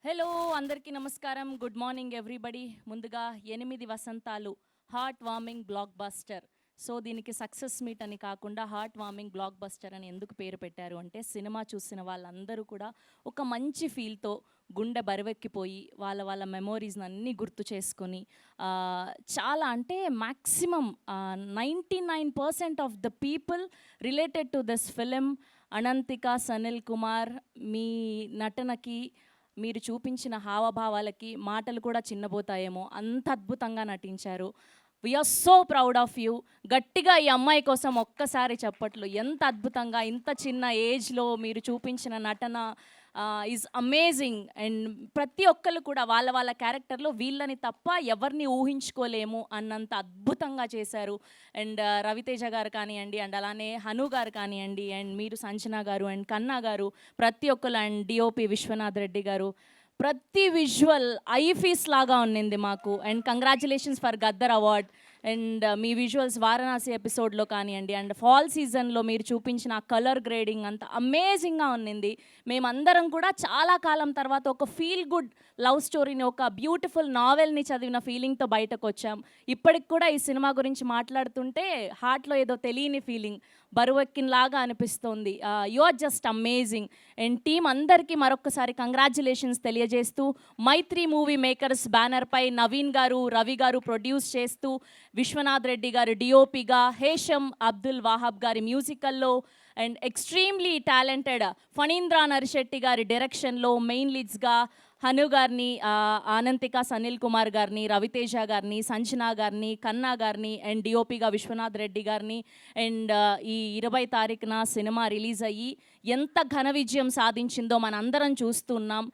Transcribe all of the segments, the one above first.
Hello అందరికీ నమస్కారం. Good morning everybody. ముందుగా 8 వసంతాలు heart warming blockbuster. So దీనికి సక్సెస్ మీట్ అని కాకుండా హార్ట్ వార్మింగ్ బ్లాక్ బస్టర్ అని ఎందుకు పేరు పెట్టారు అంటే, సినిమా చూసిన వాళ్ళందరూ కూడా ఒక మంచి ఫీల్తో గుండె బరువెక్కిపోయి వాళ్ళ వాళ్ళ మెమోరీస్ని అన్నీ గుర్తు చేసుకొని చాలా అంటే maximum 99% of the people related to this film. Ananthika, Sanil Kumar, మీ నటనకి, మీరు చూపించిన హావభావాలకి మాటలు కూడా చిన్నబోతాయేమో, అంత అద్భుతంగా నటించారు. We're so proud of you. గట్టిగా ఈ అమ్మాయి కోసం ఒక్కసారి చెప్పట్లు. ఎంత అద్భుతంగా ఇంత చిన్న ఏజ్లో మీరు చూపించిన నటన ఈజ్ అమేజింగ్. అండ్ ప్రతి ఒక్కళ్ళు కూడా వాళ్ళ వాళ్ళ క్యారెక్టర్లో వీళ్ళని తప్ప ఎవరిని ఊహించుకోలేము అన్నంత అద్భుతంగా చేశారు. అండ్ రవితేజ గారు కానివ్వండి, అండ్ అలానే హను గారు కానివ్వండి, అండ్ మీరు సంజన గారు అండ్ కన్నా గారు, ప్రతి ఒక్కరు, అండ్ డిఓపి విశ్వనాథ్ రెడ్డి గారు, ప్రతి విజువల్ ఐఫీస్ లాగా ఉన్నింది మాకు. And congratulations for Gaddar award. And me visuals Varanasi ఎపిసోడ్లో కానివ్వండి, అండ్ ఫాల్ సీజన్లో మీరు చూపించిన ఆ కలర్ గ్రేడింగ్ అంత అమేజింగ్గా ఉన్నింది. మేమందరం కూడా చాలా కాలం తర్వాత ఒక ఫీల్ గుడ్ లవ్ స్టోరీని, ఒక బ్యూటిఫుల్ నావెల్ని చదివిన ఫీలింగ్తో బయటకు వచ్చాం. ఇప్పటికి కూడా ఈ సినిమా గురించి మాట్లాడుతుంటే హార్ట్లో ఏదో తెలియని ఫీలింగ్, బరువెక్కినలాగా అనిపిస్తోంది. You are just amazing. And team అందరికీ మరొకసారి కంగ్రాచులేషన్స్ తెలియజేస్తూ, మైత్రి మూవీ మేకర్స్ బ్యానర్పై నవీన్ గారు, రవి గారు ప్రొడ్యూస్ చేస్తూ, విశ్వనాథ్ రెడ్డి గారు డిఓపిగా, హేషం అబ్దుల్ వాహాబ్ గారి మ్యూజికల్లో, and extremely talented Phanindra Narisetti గారి డైరెక్షన్లో మెయిన్ లీడ్స్గా హను గారిని, ఆనంతిక, సనిల్ కుమార్ గారిని, రవితేజ గారిని, సంజన గారిని, కన్నా గారిని, అండ్ డిఓపిగా విశ్వనాథ్ రెడ్డి గారిని. అండ్ ఈ 20 తారీఖున సినిమా రిలీజ్ అయ్యి ఎంత ఘన విజయం సాధించిందో మనందరం చూస్తున్నాం.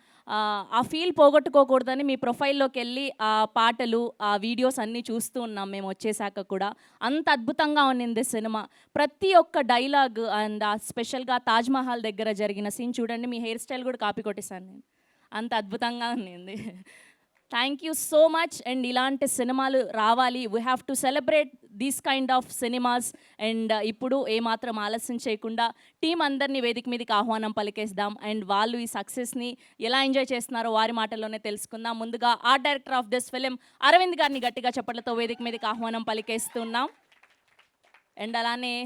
ఆ ఫీల్ పోగొట్టుకోకూడదని మీ ప్రొఫైల్లోకి వెళ్ళి ఆ పాటలు, ఆ వీడియోస్ అన్నీ చూస్తూ ఉన్నాం మేము వచ్చేసాక కూడా. అంత అద్భుతంగా ఉన్నింది సినిమా. ప్రతి ఒక్క డైలాగ్, అండ్ స్పెషల్గా తాజ్మహల్ దగ్గర జరిగిన సీన్ చూడండి. మీ హెయిర్ స్టైల్ కూడా కాపీ కొట్టేశాను నేను, అంత అద్భుతంగా ఉన్నింది. Thank you so much. And ఇలాంటి సినిమాలు రావాలి. We have to celebrate these kind of cinemas. And ఇప్పుడు ఏమాత్రం ఆలస్యం చేయకుండా టీం అందరినీ వేదిక మీదకి ఆహ్వానం పలికేద్దాం. అండ్ వాళ్ళు ఈ సక్సెస్ని ఎలా ఎంజాయ్ చేస్తున్నారో వారి మాటల్లోనే తెలుసుకుందాం. ముందుగా art director of this film Aravind గారిని గట్టిగా చప్పట్లతో వేదిక మీదకి ఆహ్వానం పలికేస్తున్నాం. అండ్ అలానే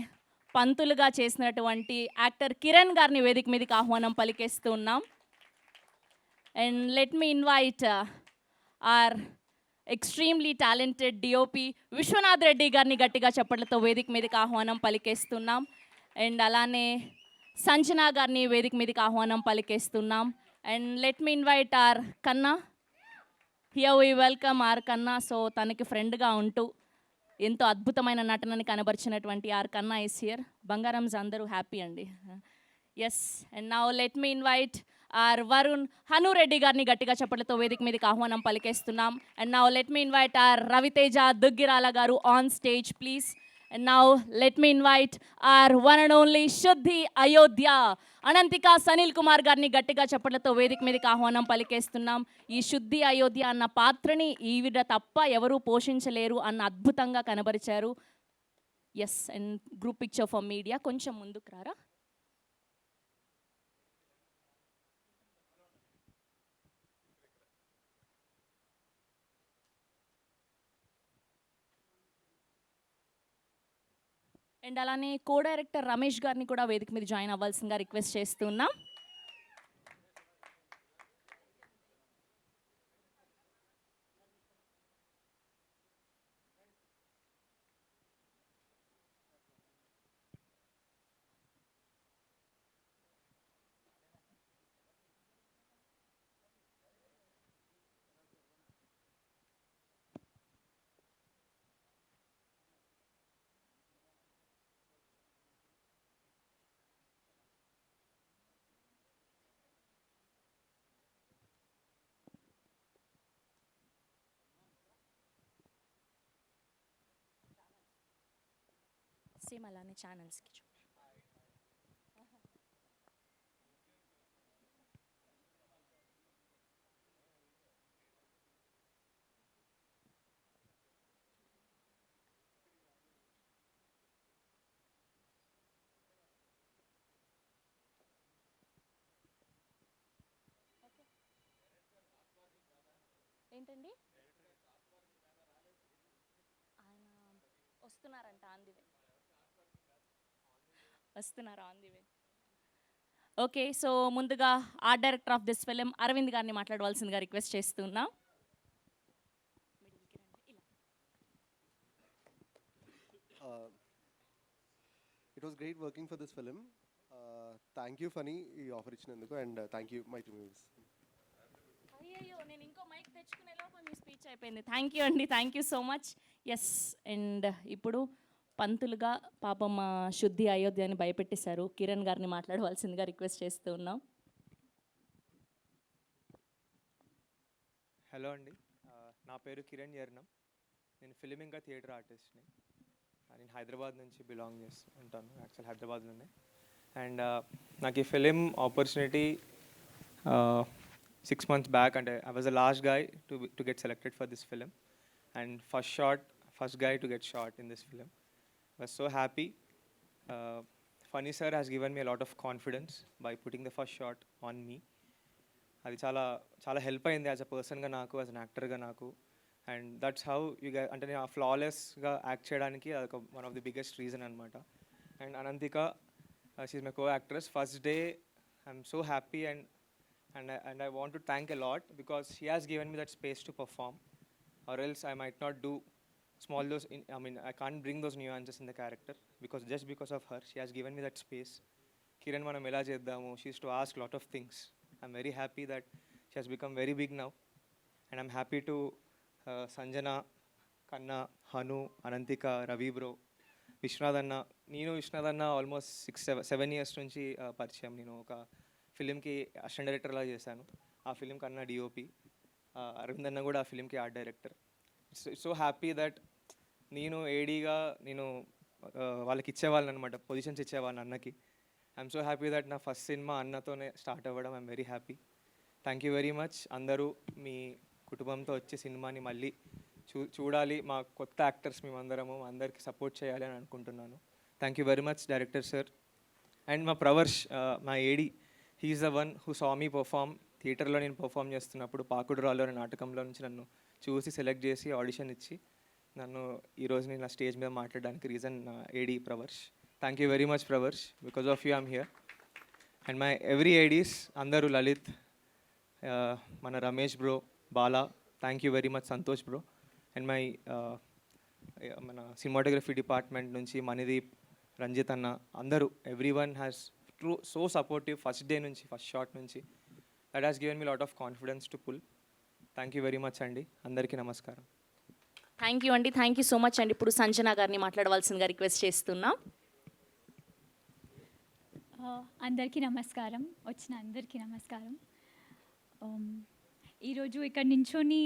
పంతులుగా చేసినటువంటి యాక్టర్ కిరణ్ గారిని వేదిక మీదకి ఆహ్వానం పలికేస్తున్నాం. And let me invite our extremely talented DOP Vishwanath Reddy గారిని గట్టిగా చప్పట్లతో వేదిక మీదకి ఆహ్వానం పలికేస్తున్నాం. అండ్ అలానే సంజన గారిని వేదిక మీదకి ఆహ్వానం పలికేస్తున్నాం. And let me invite our Kanna. Here we welcome our Kanna. So తనకి ఫ్రెండ్గా ఉంటూ ఎంతో అద్భుతమైన నటనని కనబరిచినటువంటి ఆర్ కన్నా ఇస్ హియర్. బంగారంస్ అందరూ హ్యాపీ అండి. Yes. And now let me invite our Varun Hanu Reddy గారిని గట్టిగా చప్పట్లతో వేదిక మీదకి ఆహ్వానం పలికేస్తున్నాం. And now let me invite our Raviteja Duggirala గారు on stage please. And now let me invite our one and only శుద్ధి అయోధ్య అనంతిక సనిల్ కుమార్ గారిని గట్టిగా చప్పట్లతో వేదిక మీదకి ఆహ్వానం పలికేస్తున్నాం. ఈ శుద్ధి అయోధ్య అన్న పాత్రని ఈవిడ తప్ప ఎవరూ పోషించలేరు అన్న అద్భుతంగా కనబరిచారు. Yes. And group picture for media కొంచెం ముందుకు రారా. అండ్ అలానే కో డైరెక్టర్ రమేష్ గారిని కూడా వేదిక మీద జాయిన్ అవ్వాల్సిందిగా రిక్వెస్ట్ చేస్తున్నాం. సేమ్ అలానే ఛానల్స్కి చూ. ఏంటండి? ఆయన వస్తున్నారంట, ఆన్ ది వే. వస్తున్నారు, on the way. Okay, so ముందుగా art director of this film Aravind గారిని మాట్లాడవలసిందిగా రిక్వెస్ట్ చేస్తున్నా. It was great working for this film. Thank you, Funny, ఈ ఆఫర్ ఇచ్చినందుకు, and thank you Mythri movies. అయ్యయ్యో, నేను ఇంకో మైక్ తెచ్చుకునే లోపల మీ స్పీచ్ అయిపోయింది. థ్యాంక్ యూ అండి, thank you so much. Yes, and ఇప్పుడు పంతులుగా పాపం మా శుద్ధి అయోధ్యని భయపెట్టేశారు. కిరణ్ గారిని మాట్లాడవలసిందిగా రిక్వెస్ట్ చేస్తూ ఉన్నాం. హలో అండి, నా పేరు కిరణ్ యర్నం. నేను ఫిలిం ఇంకా థియేటర్ ఆర్టిస్ట్ని. నేను హైదరాబాద్ నుంచి బిలాంగ్ చేస్తూ ఉంటాను, యాక్చువల్ హైదరాబాద్లోనే. అండ్ నాకు ఈ ఫిలిం ఆపర్చునిటీ 6 months బ్యాక్, అంటే I was the last guy to get selected for this film and first guy to get shot in this film. I was so happy. Funny sir has given me a lot of confidence by putting the first shot on me. అది చాలా చాలా help అయింది as a పర్సన్గా నాకు, as an యాక్టర్గా నాకు. And that's how you అంటే నేను ఫ్లాలెస్గా యాక్ట్ చేయడానికి అదొక one of the biggest reason అనమాట. And Ananthika, she's my co actress. First day I'm so happy and I want to thank a lot because she has given me that space to perform, or else I might not do I can't bring those nuances in the character because of her. She has given me that space. Kiran manam ela cheddamu, she used to ask lot of things. I'm very happy that she has become very big now, and I'm happy to Sanjana, Kanna, Hanu, Anantika, Ravi bro, Vishwanath anna. Neenu Vishwanath anna almost 6-7 years nunchi పరిచయం. నేను ఒక ఫిలింకి assistant డైరెక్టర్లా చేశాను. ఆ ఫిలింకి అన్న DOP, Arvind అన్న కూడా ఆ ఫిలింకి art director. So happy that నేను ఏడీగా వాళ్ళకి ఇచ్చేవాళ్ళని అనమాట, పొజిషన్స్ ఇచ్చేవాళ్ళని అన్నకి. ఐఎమ్ సో హ్యాపీ దట్ నా ఫస్ట్ సినిమా అన్నతోనే స్టార్ట్ అవ్వడం. I'm very happy. Thank you very much. అందరూ మీ కుటుంబంతో వచ్చే సినిమాని మళ్ళీ చూడాలి. మా కొత్త యాక్టర్స్ మేమందరము అందరికీ సపోర్ట్ చేయాలి అని అనుకుంటున్నాను. Thank you very much director sir. And మా ప్రవర్ష్, మా AD, he's the one who saw me perform. థియేటర్లో నేను పర్ఫామ్ చేస్తున్నప్పుడు పాకుడురాలో అనే నాటకంలో నుంచి నన్ను చూసి సెలెక్ట్ చేసి ఆడిషన్ ఇచ్చి నన్ను ఈరోజు నేను నా స్టేజ్ మీద మాట్లాడడానికి reason AD Pravarsh. Thank you very much Pravarsh. Because of you I'm here. And my every ADs అందరూ, లలిత్, మన Ramesh bro, Bala, thank you very much Santosh bro. And my మన సినిమాటోగ్రఫీ డిపార్ట్మెంట్ నుంచి మణిదీప్, రంజిత్ అన్న, అందరూ, every one has so supportive first day నుంచి, first shot నుంచి. That has given me lot of confidence to pull. Thank you very much అండి. అందరికీ నమస్కారం. Thank you అండి, థ్యాంక్ యూ సో మచ్ అండి. ఇప్పుడు సంజన గారిని మాట్లాడవలసిందిగా రిక్వెస్ట్ చేస్తున్నాం. అందరికీ నమస్కారం, వచ్చిన అందరికీ నమస్కారం. ఈరోజు ఇక్కడ నించొని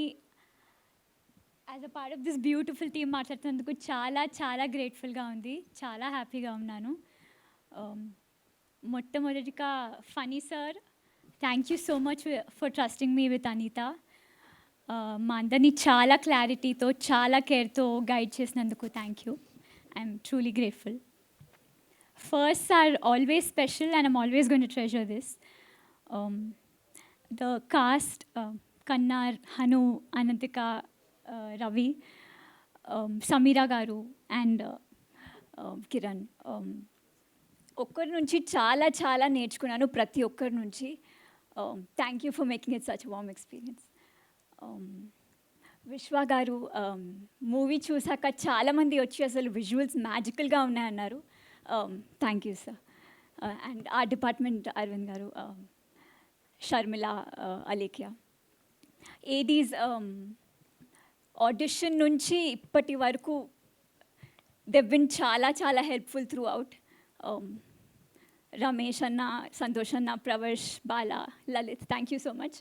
as a part of this beautiful team మాట్లాడుతున్నందుకు చాలా చాలా గ్రేట్ఫుల్గా ఉంది, చాలా హ్యాపీగా ఉన్నాను. మొట్టమొదటిగా Phani sir, thank you so much for trusting me with Anitha. మా అందరినీ చాలా క్లారిటీతో, చాలా కేర్తో గైడ్ చేసినందుకు thank you. I'm truly grateful. Firsts are always special and I'm always going to treasure this. The cast, Kanna, Hanu, Anantika, Ravi, Samira Garu and Kiran. ఒక్కరి నుంచి చాలా చాలా నేర్చుకున్నాను, ప్రతి ఒక్కరి నుంచి. Thank you for making it such warm experience. Vishwa గారు, movie చూసాక చాలామంది వచ్చి అసలు విజువల్స్ మ్యాజికల్గా ఉన్నాయన్నారు. Thank you sir. And art department Aravind గారు, షర్మిల, అలేఖ్య, ఏడీస్ ఆడిషన్ నుంచి ఇప్పటి వరకు దెవ్ బిన్ చాలా చాలా హెల్ప్ఫుల్ త్రూ అవుట్. రమేష్ అన్న, సంతోష్ అన్న, Pravarsh, Bala, Lalith, thank you so much.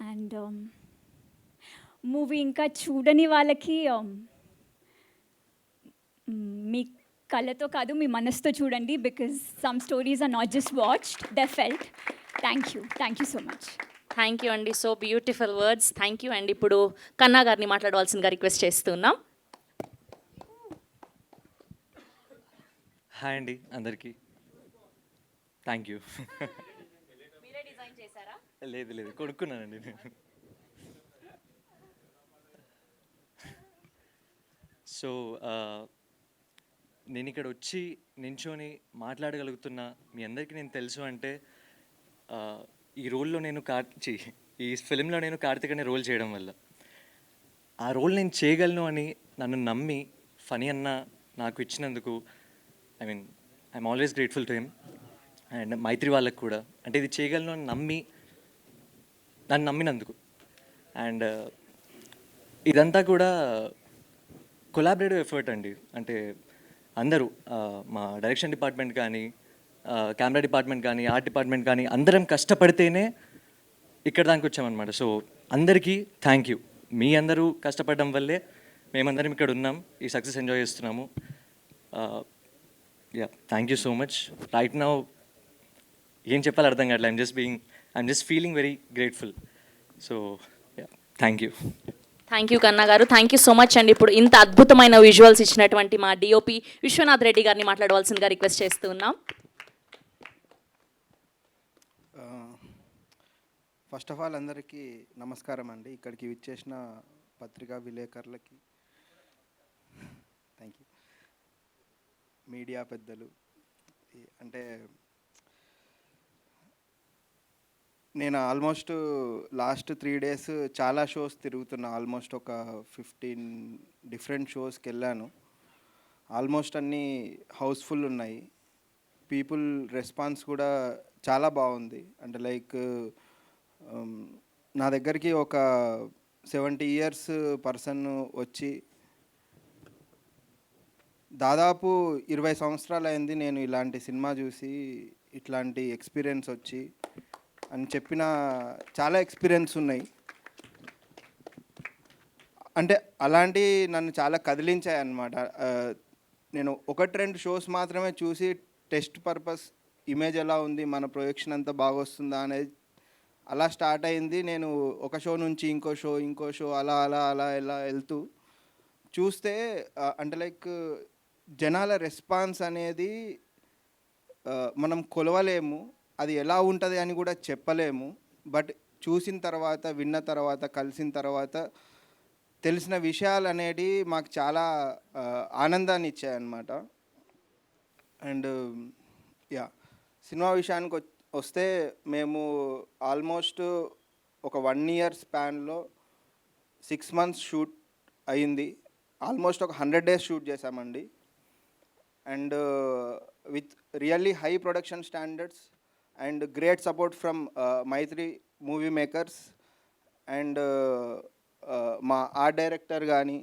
And movie ఇంకా చూడని వాళ్ళకి మీ కళ్ళతో కాదు, మీ మనసుతో చూడండి. Because some stories are not just watched, they felt. Thank you so much. Thank you అండి, so beautiful words. Thank you అండి. ఇప్పుడు కన్నా గారిని మాట్లాడవలసిందిగా రిక్వెస్ట్ చేస్తున్నాం. హాయ్ అండి అందరికీ, థ్యాంక్ యూ. మీరే డిజైన్ చేశారా? లేదు లేదు కొనుక్కున్నానండి నేను. సో నేను ఇక్కడ వచ్చి నించొని మాట్లాడగలుగుతున్నా మీ అందరికీ నేను తెలుసు అంటే ఈ రోల్లో నేను ఈ ఫిలింలో నేను కార్తిక్ అనే రోల్ చేయడం వల్ల. ఆ రోల్ నేను చేయగలను అని నన్ను నమ్మి ఫనీ అన్న నాకు ఇచ్చినందుకు I'm always grateful to him. And Maithri వాళ్ళకి కూడా, అంటే ఇది చేయగలను అని నన్ను నమ్మినందుకు. అండ్ ఇదంతా కూడా కొలాబరేటివ్ ఎఫర్ట్ అండి. అంటే అందరూ మా డైరెక్షన్ డిపార్ట్మెంట్ కానీ, కెమెరా డిపార్ట్మెంట్ కానీ, ఆర్ట్ డిపార్ట్మెంట్ కానీ అందరం కష్టపడితేనే ఇక్కడ దానికి వచ్చామన్నమాట. సో అందరికీ థ్యాంక్ యూ. మీ అందరూ కష్టపడడం వల్లే మేమందరం ఇక్కడ ఉన్నాం, ఈ సక్సెస్ ఎంజాయ్ చేస్తున్నాము. Yeah, thank you so much. Right now ఏం చెప్పాలి అర్థం కావట్లేదు. I'm just feeling very grateful. So yeah, thank you. Thank you కన్నా గారు, థ్యాంక్ యూ సో మచ్ అండి. ఇప్పుడు ఇంత అద్భుతమైన విజువల్స్ ఇచ్చినటువంటి మా డిఓపి విశ్వనాథ్ రెడ్డి గారిని మాట్లాడవలసిందిగా రిక్వెస్ట్ చేస్తూ ఉన్నాం. ఫస్ట్ ఆఫ్ ఆల్ అందరికీ నమస్కారం అండి. ఇక్కడికి విచ్చేసిన పత్రికా విలేకరులకి థ్యాంక్ యూ, మీడియా పెద్దలు. అంటే నేను ఆల్మోస్ట్ లాస్ట్ 3 days చాలా షోస్ తిరుగుతున్నా. ఆల్మోస్ట్ ఒక 15 డిఫరెంట్ షోస్కి వెళ్ళాను. ఆల్మోస్ట్ అన్నీ హౌస్ఫుల్ ఉన్నాయి. పీపుల్ రెస్పాన్స్ కూడా చాలా బాగుంది. అంటే లైక్ నా దగ్గరికి ఒక 70 years పర్సన్ వచ్చి దాదాపు 20 సంవత్సరాలు అయింది నేను ఇలాంటి సినిమా చూసి, ఇట్లాంటి ఎక్స్పీరియన్స్ వచ్చి అని చెప్పిన చాలా ఎక్స్పీరియన్స్ ఉన్నాయి. అంటే అలాంటి నన్ను చాలా కదిలించాయి అన్నమాట. నేను 1-2 షోస్ మాత్రమే చూసి టెస్ట్ పర్పస్ ఇమేజ్ ఎలా ఉంది, మన ప్రొజెక్షన్ అంతా బాగా వస్తుందా అనేది అలా స్టార్ట్ అయింది. నేను ఒక షో నుంచి ఇంకో షో అలా ఎలా వెళ్తూ చూస్తే అంటే లైక్ జనాల రెస్పాన్స్ అనేది మనం కొలవలేము, అది ఎలా ఉంటుంది అని కూడా చెప్పలేము. బట్ చూసిన తర్వాత, విన్న తర్వాత, కలిసిన తర్వాత తెలిసిన విషయాలు అనేవి మాకు చాలా ఆనందాన్ని ఇచ్చాయన్నమాట. అండ్ యా, సినిమా విషయానికి వస్తే మేము ఆల్మోస్ట్ ఒక 1 year స్పాన్లో 6 months షూట్ అయింది. ఆల్మోస్ట్ ఒక 100 days షూట్ చేశామండి. And with really high production standards and great support from Mythri movie makers. And మా ఆర్ట్ డైరెక్టర్ కానీ,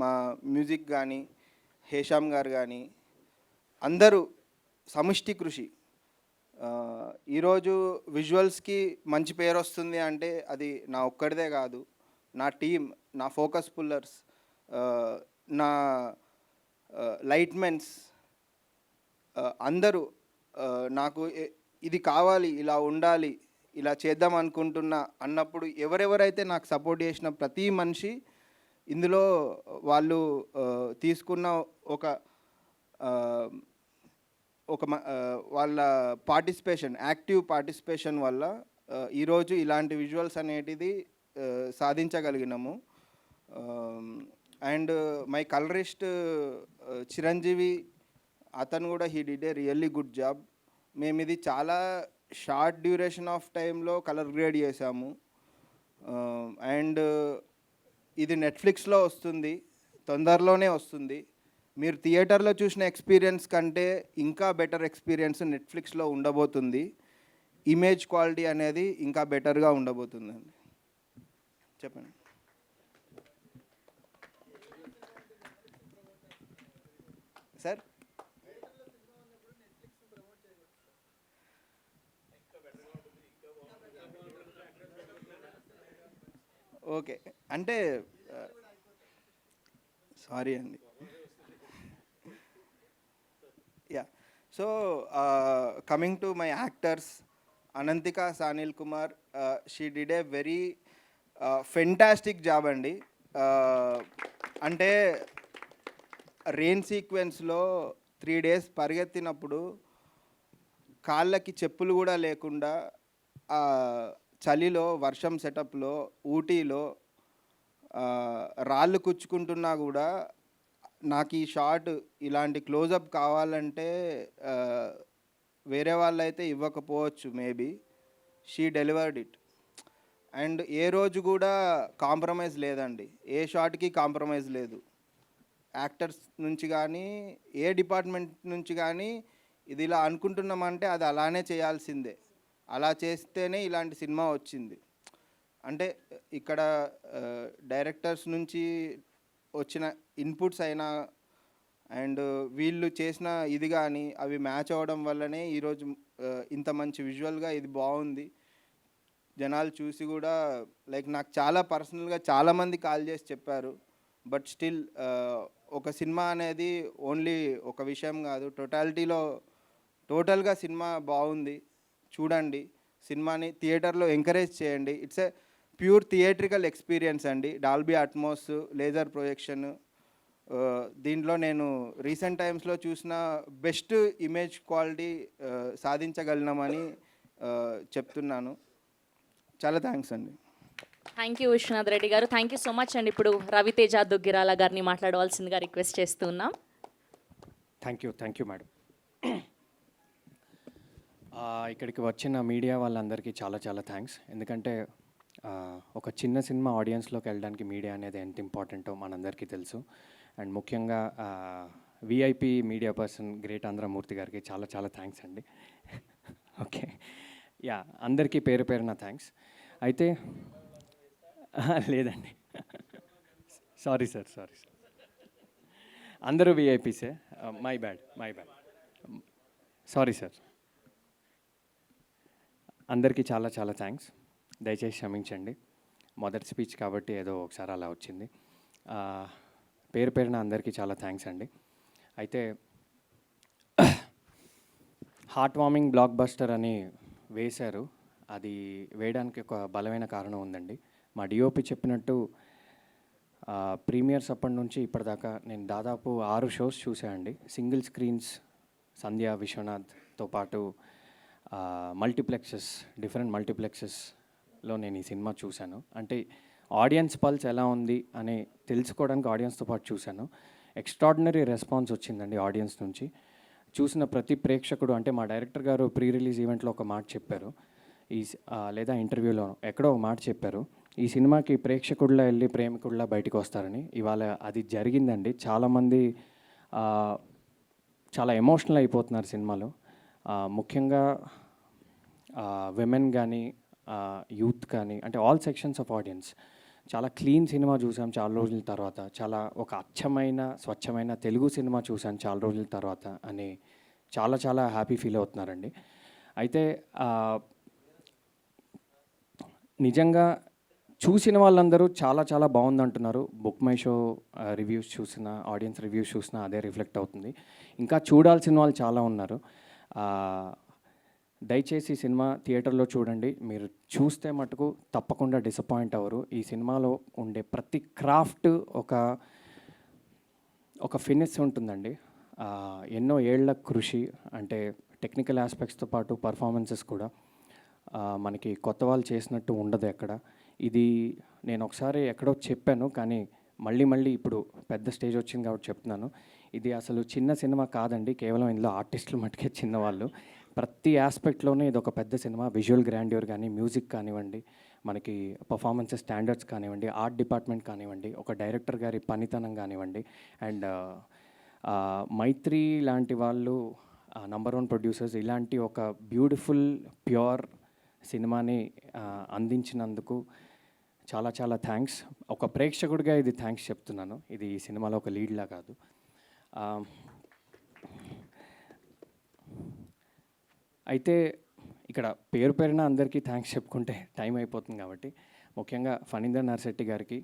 మా మ్యూజిక్ కానీ, హేషామ్ గారు కానీ అందరూ సమిష్టి కృషి. ఈరోజు విజువల్స్కి మంచి పేరు వస్తుంది అంటే అది నా ఒక్కడిదే కాదు, నా టీం, నా ఫోకస్ పుల్లర్స్, నా లైట్మెన్స్ అందరూ నాకు ఇది కావాలి, ఇలా ఉండాలి, ఇలా చేద్దాం అనుకుంటున్నా అన్నప్పుడు ఎవరెవరైతే నాకు సపోర్ట్ చేసిన ప్రతి మనిషి ఇందులో వాళ్ళు తీసుకున్న వాళ్ళ పార్టిసిపేషన్, యాక్టివ్ పార్టిసిపేషన్ వల్ల ఈరోజు ఇలాంటి విజువల్స్ అనేటిది సాధించగలిగినాము. అండ్ మై కలరిస్ట్ చిరంజీవి, అతను కూడా he did a really good job. మేము ఇది చాలా షార్ట్ డ్యూరేషన్ ఆఫ్ టైంలో కలర్ గ్రేడ్ చేసాము. అండ్ ఇది నెట్ఫ్లిక్స్లో వస్తుంది, తొందరలోనే వస్తుంది. మీరు థియేటర్లో చూసిన ఎక్స్పీరియన్స్ కంటే ఇంకా బెటర్ ఎక్స్పీరియన్స్ నెట్ఫ్లిక్స్లో ఉండబోతుంది. ఇమేజ్ క్వాలిటీ అనేది ఇంకా బెటర్గా ఉండబోతుందండి. చెప్పండి సార్. ఓకే, అంటే సారీ అండి. Yeah, so coming to my actors, Ananthika Sanil Kumar, she did a very fantastic job అండి. అంటే రెయిన్ సీక్వెన్స్లో 3 days పరిగెత్తినప్పుడు కాళ్ళకి చెప్పులు కూడా లేకుండా ఆ చలిలో వర్షం సెటప్లో ఊటీలో రాళ్ళు కుచ్చుకుంటున్నా కూడా నాకు ఈ షాట్ ఇలాంటి క్లోజప్ కావాలంటే ఆ, వేరే వాళ్ళైతే ఇవ్వకపోవచ్చు maybe. She delivered it. And a రోజు కూడా కాంప్రమైజ్ లేదండి, ఏ షాట్కి కాంప్రమైజ్ లేదు. యాక్టర్స్ నుంచి కానీ ఏ డిపార్ట్మెంట్ నుంచి కానీ ఇది ఇలా అనుకుంటున్నామంటే అది అలానే చేయాల్సిందే, అలా చేస్తేనే ఇలాంటి సినిమా వచ్చింది. అంటే ఇక్కడ డైరెక్టర్స్ నుంచి వచ్చిన ఇన్పుట్స్ అయినా అండ్ వీళ్ళు చేసిన ఇది కానీ అవి మ్యాచ్ అవ్వడం వల్లనే ఈరోజు ఇంత మంచి విజువల్గా ఇది బాగుంది. జనాలు చూసి కూడా లైక్ నాకు చాలా పర్సనల్గా చాలామంది కాల్ చేసి చెప్పారు. బట్ స్టిల్ ఒక సినిమా అనేది ఓన్లీ ఒక విషయం కాదు, టోటల్గా సినిమా బాగుంది. చూడండి సినిమాని, థియేటర్లో ఎంకరేజ్ చేయండి. It's a pure theatrical experience అండి. Dolby Atmos, laser projection. దీంట్లో నేను రీసెంట్ టైమ్స్లో చూసిన బెస్ట్ ఇమేజ్ క్వాలిటీ సాధించగలిగినామని చెప్తున్నాను. చాలా థ్యాంక్స్ అండి. థ్యాంక్ యూ విశ్వనాథ్ రెడ్డి గారు. థ్యాంక్ యూ సో మచ్ అండి. ఇప్పుడు రవితేజ దుగ్గిరాల గారిని మాట్లాడవలసిందిగా రిక్వెస్ట్ చేస్తున్నాం. Thank you madam. ఇక్కడికి వచ్చిన మీడియా వాళ్ళందరికీ చాలా థ్యాంక్స్. ఎందుకంటే ఒక చిన్న సినిమా ఆడియన్స్లోకి వెళ్ళడానికి మీడియా అనేది ఎంత ఇంపార్టెంటో మనందరికీ తెలుసు. అండ్ ముఖ్యంగా విఐపి మీడియా పర్సన్ గ్రేట్ ఆంధ్రమూర్తి గారికి చాలా థ్యాంక్స్ అండి. ఓకే, యా, అందరికీ పేరున థ్యాంక్స్. అయితే లేదండి, సారీ సార్, అందరూ విఐపీసే. My bad, sorry sir. అందరికీ చాలా థ్యాంక్స్. దయచేసి క్షమించండి, మొదటి స్పీచ్ కాబట్టి ఏదో ఒకసారి అలా వచ్చింది. పేరున అందరికీ చాలా థ్యాంక్స్ అండి. అయితే హార్ట్ వార్మింగ్ బ్లాక్ బస్టర్ అని వేశారు. అది వేయడానికి ఒక బలమైన కారణం ఉందండి. మా డిఓపి చెప్పినట్టు ప్రీమియర్స్ అప్పటి నుంచి ఇప్పటిదాకా నేను దాదాపు 6 షోస్ చూసానండి. సింగిల్ స్క్రీన్స్, సంధ్య, విశ్వనాథ్తో పాటు డిఫరెంట్ మల్టీప్లెక్సెస్లో నేను ఈ సినిమా చూశాను. అంటే ఆడియన్స్ పల్స్ ఎలా ఉంది అని తెలుసుకోవడానికి ఆడియన్స్తో పాటు చూశాను. ఎక్స్ట్రాడినరీ రెస్పాన్స్ వచ్చిందండి ఆడియన్స్ నుంచి. చూసిన ప్రతి ప్రేక్షకుడు, అంటే మా డైరెక్టర్ గారు ప్రీ రిలీజ్ ఈవెంట్లో ఒక మాట చెప్పారు, లేదా ఇంటర్వ్యూలో ఎక్కడో ఒక మాట చెప్పారు, ఈ సినిమాకి ప్రేక్షకుడిలా వెళ్ళి ప్రేమికుడిలా బయటకు వస్తారని. ఇవాళ అది జరిగిందండి. చాలామంది చాలా ఎమోషనల్ అయిపోతున్నారు సినిమాలో. ముఖ్యంగా విమెన్ కానీ యూత్ కానీ, అంటే ఆల్ సెక్షన్స్ ఆఫ్ ఆడియన్స్. చాలా క్లీన్ సినిమా చూసాం చాలా రోజుల తర్వాత, చాలా ఒక అచ్చమైన స్వచ్ఛమైన తెలుగు సినిమా చూసాను చాలా రోజుల తర్వాత అని చాలా హ్యాపీ ఫీల్ అవుతున్నారండి. అయితే నిజంగా చూసిన వాళ్ళందరూ చాలా బాగుందంటున్నారు. బుక్ మై షో రివ్యూస్ చూసిన, ఆడియన్స్ రివ్యూస్ చూసినా అదే రిఫ్లెక్ట్ అవుతుంది. ఇంకా చూడాల్సిన వాళ్ళు చాలా ఉన్నారు. దయచేసి సినిమా థియేటర్లో చూడండి. మీరు చూస్తే మటుకు తప్పకుండా డిసప్పాయింట్ అవ్వరు. ఈ సినిమాలో ఉండే ప్రతి క్రాఫ్ట్ ఒక ఫినిష్ ఉంటుందండి. ఎన్నో ఏళ్ల కృషి, అంటే టెక్నికల్ ఆస్పెక్ట్స్తో పాటు పర్ఫార్మెన్సెస్ కూడా మనకి కొత్త వాళ్ళు చేసినట్టు ఉండదు ఎక్కడ. ఇది నేను ఒకసారి ఎక్కడో చెప్పాను, కానీ మళ్ళీ ఇప్పుడు పెద్ద స్టేజ్ వచ్చింది కాబట్టి చెప్తున్నాను. ఇది అసలు చిన్న సినిమా కాదండి, కేవలం ఇందులో ఆర్టిస్టులు మటుకే చిన్నవాళ్ళు. ప్రతి ఆస్పెక్ట్లోనే ఇది ఒక పెద్ద సినిమా. విజువల్ గ్రాండ్యూర్ కానీ, మ్యూజిక్ కానివ్వండి, మనకి పర్ఫార్మెన్సెస్ స్టాండర్డ్స్ కానివ్వండి, ఆర్ట్ డిపార్ట్మెంట్ కానివ్వండి, ఒక డైరెక్టర్ గారి పనితనం కానివ్వండి, అండ్ మైత్రి లాంటి వాళ్ళు నంబర్ 1 ప్రొడ్యూసర్స్ ఇలాంటి ఒక బ్యూటిఫుల్ ప్యూర్ సినిమాని అందించినందుకు చాలా థ్యాంక్స్. ఒక ప్రేక్షకుడిగా ఇది థ్యాంక్స్ చెప్తున్నాను. ఇది ఈ సినిమాలో ఒక లీడ్లా కాదు. అయితే ఇక్కడ పేరున అందరికీ థ్యాంక్స్ చెప్పుకుంటే టైం అయిపోతుంది కాబట్టి, ముఖ్యంగా ఫణీందర్ నర్శెట్టి గారికి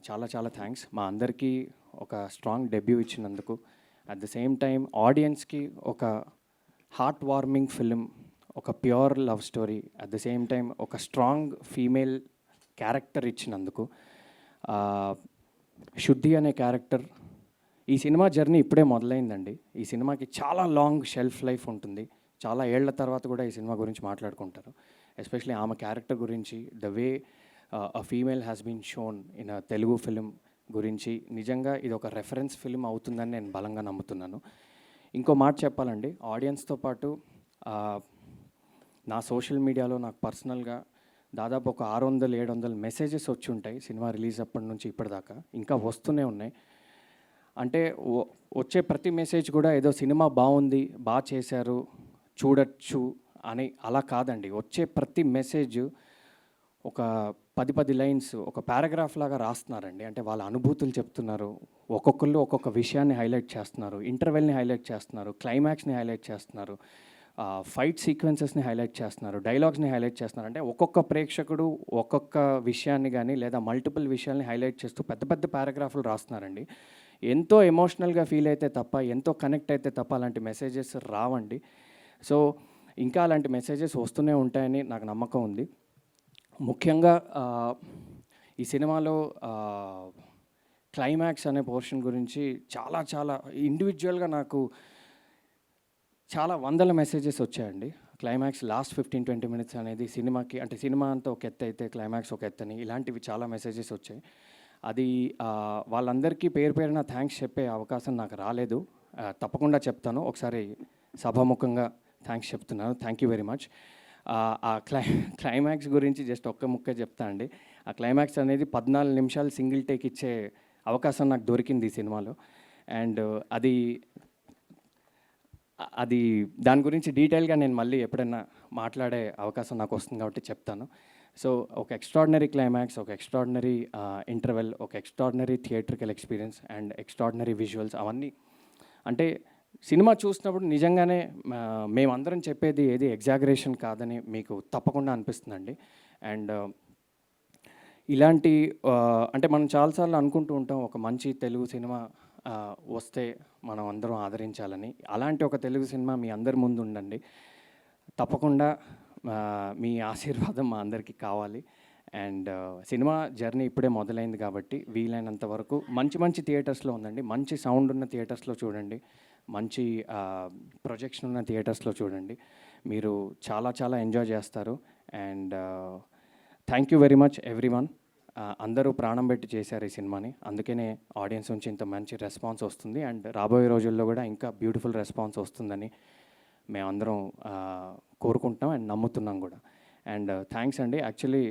చాలా థ్యాంక్స్. మా అందరికీ ఒక స్ట్రాంగ్ డెబ్యూ ఇచ్చినందుకు, అట్ ద సేమ్ టైం ఆడియన్స్కి ఒక హార్ట్ వార్మింగ్ ఫిలిం, ఒక pure love story, at the same time ఒక స్ట్రాంగ్ ఫీమేల్ క్యారెక్టర్ ఇచ్చినందుకు. శుద్ధి అనే క్యారెక్టర్, ఈ సినిమా జర్నీ ఇప్పుడే మొదలైందండి. ఈ సినిమాకి చాలా లాంగ్ షెల్ఫ్ లైఫ్ ఉంటుంది. చాలా ఏళ్ల తర్వాత కూడా ఈ సినిమా గురించి మాట్లాడుకుంటారు. ఎస్పెషలీ ఆమె క్యారెక్టర్ గురించి, the way a female has been shown in a Telugu film గురించి నిజంగా ఇది ఒక రెఫరెన్స్ ఫిలిం అవుతుందని నేను బలంగా నమ్ముతున్నాను. ఇంకో మాట చెప్పాలండి, ఆడియన్స్తో పాటు నా సోషల్ మీడియాలో నాకు పర్సనల్గా దాదాపు ఒక 600-700 మెసేజెస్ వచ్చి ఉంటాయి సినిమా రిలీజ్ అప్పటి నుంచి ఇప్పటిదాకా, ఇంకా వస్తూనే ఉన్నాయి. అంటే వచ్చే ప్రతి మెసేజ్ కూడా ఏదో సినిమా బాగుంది, బాగా చేశారు, చూడొచ్చు అని అలా కాదండి. వచ్చే ప్రతి మెసేజ్ ఒక 10 లైన్స్, ఒక పారాగ్రాఫ్ లాగా రాస్తున్నారండి. అంటే వాళ్ళ అనుభూతులు చెప్తున్నారు, ఒక్కొక్కళ్ళు ఒక్కొక్క విషయాన్ని హైలైట్ చేస్తున్నారు, ఇంటర్వెల్ని హైలైట్ చేస్తున్నారు, క్లైమాక్స్ని హైలైట్ చేస్తున్నారు, ఫైట్ సీక్వెన్సెస్ని హైలైట్ చేస్తున్నారు, డైలాగ్స్ని హైలైట్ చేస్తున్నారు. అంటే ఒక్కొక్క ప్రేక్షకుడు ఒక్కొక్క విషయాన్ని కానీ లేదా మల్టిపుల్ విషయాల్ని హైలైట్ చేస్తూ పెద్ద పెద్ద పారాగ్రాఫ్లు రాస్తున్నారండి. ఎంతో ఎమోషనల్గా ఫీల్ అయితే తప్ప, ఎంతో కనెక్ట్ అయితే తప్ప అలాంటి మెసేజెస్ రావండి. సో ఇంకా అలాంటి మెసేజెస్ వస్తూనే ఉంటాయని నాకు నమ్మకం ఉంది. ముఖ్యంగా ఈ సినిమాలో క్లైమాక్స్ అనే పోర్షన్ గురించి చాలా చాలా ఇండివిజువల్గా నాకు చాలా వందల మెసేజెస్ వచ్చాయండి. క్లైమాక్స్ లాస్ట్ 15-20 మినిట్స్ అనేది సినిమాకి, అంటే సినిమా అంతా ఒక ఎత్తు అయితే క్లైమాక్స్ ఒక ఎత్తని, ఇలాంటివి చాలా మెసేజెస్ వచ్చాయి. అది వాళ్ళందరికీ పేరు పేరున థ్యాంక్స్ చెప్పే అవకాశం నాకు రాలేదు. తప్పకుండా చెప్తాను, ఒకసారి సభాముఖంగా థ్యాంక్స్ చెప్తున్నాను. Thank you very much. ఆ క్లైమాక్స్ గురించి జస్ట్ ఒక్క ముక్కే చెప్తా అండి. ఆ క్లైమాక్స్ అనేది 14 నిమిషాలు సింగిల్ టేక్ ఇచ్చే అవకాశం నాకు దొరికింది ఈ సినిమాలో. అండ్ అది దాని గురించి డీటెయిల్గా నేను మళ్ళీ ఎప్పుడైనా మాట్లాడే అవకాశం నాకు వస్తుంది కాబట్టి చెప్తాను. సో ఒక ఎక్స్ట్రాడినరీ క్లైమాక్స్, ఒక ఎక్స్ట్రాడినరీ ఇంటర్వెల్, ఒక extraordinary theatrical experience and extraordinary visuals, అవన్నీ అంటే సినిమా చూసినప్పుడు నిజంగానే మేమందరం చెప్పేది ఏది ఎగ్జాగరేషన్ కాదని మీకు తప్పకుండా అనిపిస్తుందండి. అండ్ ఇలాంటి అంటే మనం చాలాసార్లు అనుకుంటూ ఉంటాం ఒక మంచి తెలుగు సినిమా వస్తే మనం అందరం ఆదరించాలని. అలాంటి ఒక తెలుగు సినిమా మీ అందరి ముందు ఉండండి. తప్పకుండా మీ ఆశీర్వాదం మా అందరికీ కావాలి. అండ్ సినిమా జర్నీ ఇప్పుడే మొదలైంది కాబట్టి వీలైనంత వరకు మంచి మంచి థియేటర్స్లో ఉందండి, మంచి సౌండ్ ఉన్న థియేటర్స్లో చూడండి, మంచి ప్రొజెక్షన్ ఉన్న థియేటర్స్లో చూడండి. మీరు చాలా చాలా ఎంజాయ్ చేస్తారు. And thank you very much everyone. అందరూ ప్రాణం పెట్టి చేశారు ఈ సినిమాని, అందుకనే ఆడియన్స్ నుంచి ఇంత మంచి రెస్పాన్స్ వస్తుంది. అండ్ రాబోయే రోజుల్లో కూడా ఇంకా బ్యూటిఫుల్ రెస్పాన్స్ వస్తుందని మేమందరం కోరుకుంటున్నాం అండ్ నమ్ముతున్నాం కూడా. అండ్ థ్యాంక్స్ అండి. యాక్చువల్లీ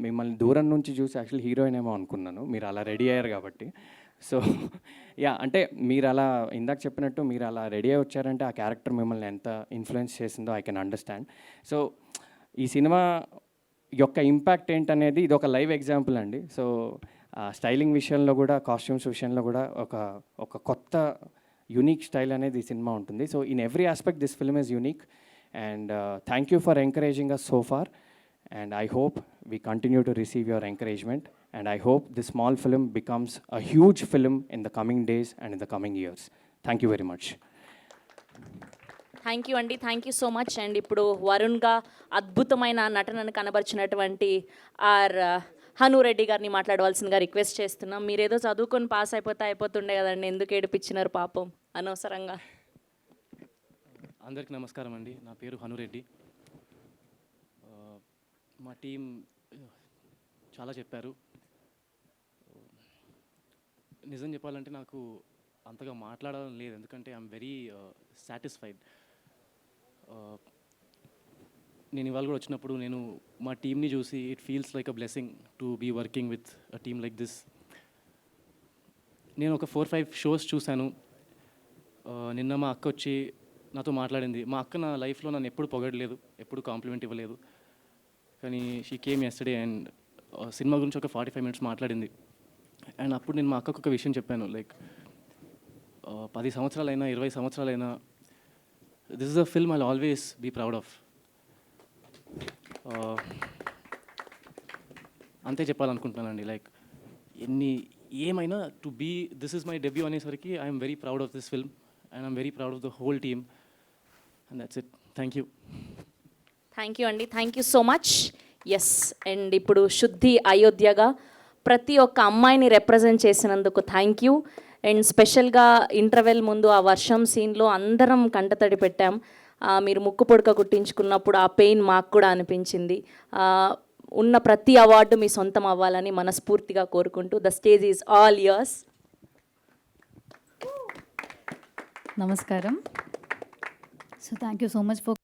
మిమ్మల్ని దూరం నుంచి చూసి యాక్చువల్లీ హీరోయిన్ ఏమో అనుకున్నాను, మీరు అలా రెడీ అయ్యారు కాబట్టి. సో యా, అంటే మీరు అలా ఇందాక చెప్పినట్టు మీరు అలా రెడీ అయ్యి వచ్చారంటే ఆ క్యారెక్టర్ మిమ్మల్ని ఎంత ఇన్ఫ్లుయెన్స్ చేసిందో ఐ కెన్ అండర్స్టాండ్. సో ఈ సినిమా యొక్క ఇంపాక్ట్ ఏంటనేది ఇది ఒక లైవ్ ఎగ్జాంపుల్ అండి. సో స్టైలింగ్ విషయంలో కూడా, కాస్ట్యూమ్స్ విషయంలో కూడా ఒక కొత్త యూనిక్ స్టైల్ అనేది ఈ సినిమా ఉంటుంది. So in every aspect this film is unique. And thank you for encouraging us so far. And I hope we continue to receive your encouragement. And I hope this small film becomes a huge film in the coming days and in the coming years. Thank you very much. Thank you అండి, thank you so much. And ఇప్పుడు వరుణ్గా అద్భుతమైన నటనను కనబరిచినటువంటి హను రెడ్డి గారిని మాట్లాడవలసిందిగా request చేస్తున్నాం. మీరేదో చదువుకొని pass అయిపోతుండే కదండి, ఎందుకు ఏడిపించినారు పాపం అనవసరంగా. అందరికీ నమస్కారం అండి, నా పేరు హను రెడ్డి. మా టీం చాలా చెప్పారు. నిజం చెప్పాలంటే నాకు అంతగా మాట్లాడాలని లేదు, ఎందుకంటే ఐఎమ్ వెరీ సాటిస్ఫైడ్. నేను ఇవాళ కూడా వచ్చినప్పుడు నేను మా టీంని చూసి it feels like a blessing to be working with a team like this. నేను ఒక 4-5 షోస్ చూశాను. నిన్న మా అక్క వచ్చి నాతో మాట్లాడింది. మా అక్క నా లైఫ్లో నన్ను ఎప్పుడు పొగడలేదు, ఎప్పుడు కాంప్లిమెంట్ ఇవ్వలేదు. కానీ she came yesterday and cinema గురించి ఒక 45 మినిట్స్ మాట్లాడింది. అండ్ అప్పుడు నేను మా అక్కకు ఒక విషయం చెప్పాను, లైక్ 10 సంవత్సరాలైనా 20 సంవత్సరాలైనా this is a film I'll always be proud of. అంతే చెప్పాలనుకుంటున్నానండి. లైక్ ఏమైనా to be this is my debut అనేసరికి I'm very proud of this film and I'm very proud of the whole team. And that's it. Thank you. Thank you అండి, thank you so much. Yes, and ఇప్పుడు శుద్ధి అయోధ్యగా ప్రతి ఒక్క అమ్మాయిని represent చేసినందుకు thank you. And స్పెషల్గా interval ముందు ఆ వర్షం సీన్లో అందరం కంటతడి పెట్టాం. మీరు ముక్కు పుడక కుట్టించుకున్నప్పుడు ఆ పెయిన్ మాకు కూడా అనిపించింది. ఉన్న ప్రతి అవార్డు మీ సొంతం అవ్వాలని మనస్ఫూర్తిగా కోరుకుంటూ the stage is all yours. నమస్కారం. So thank you so much for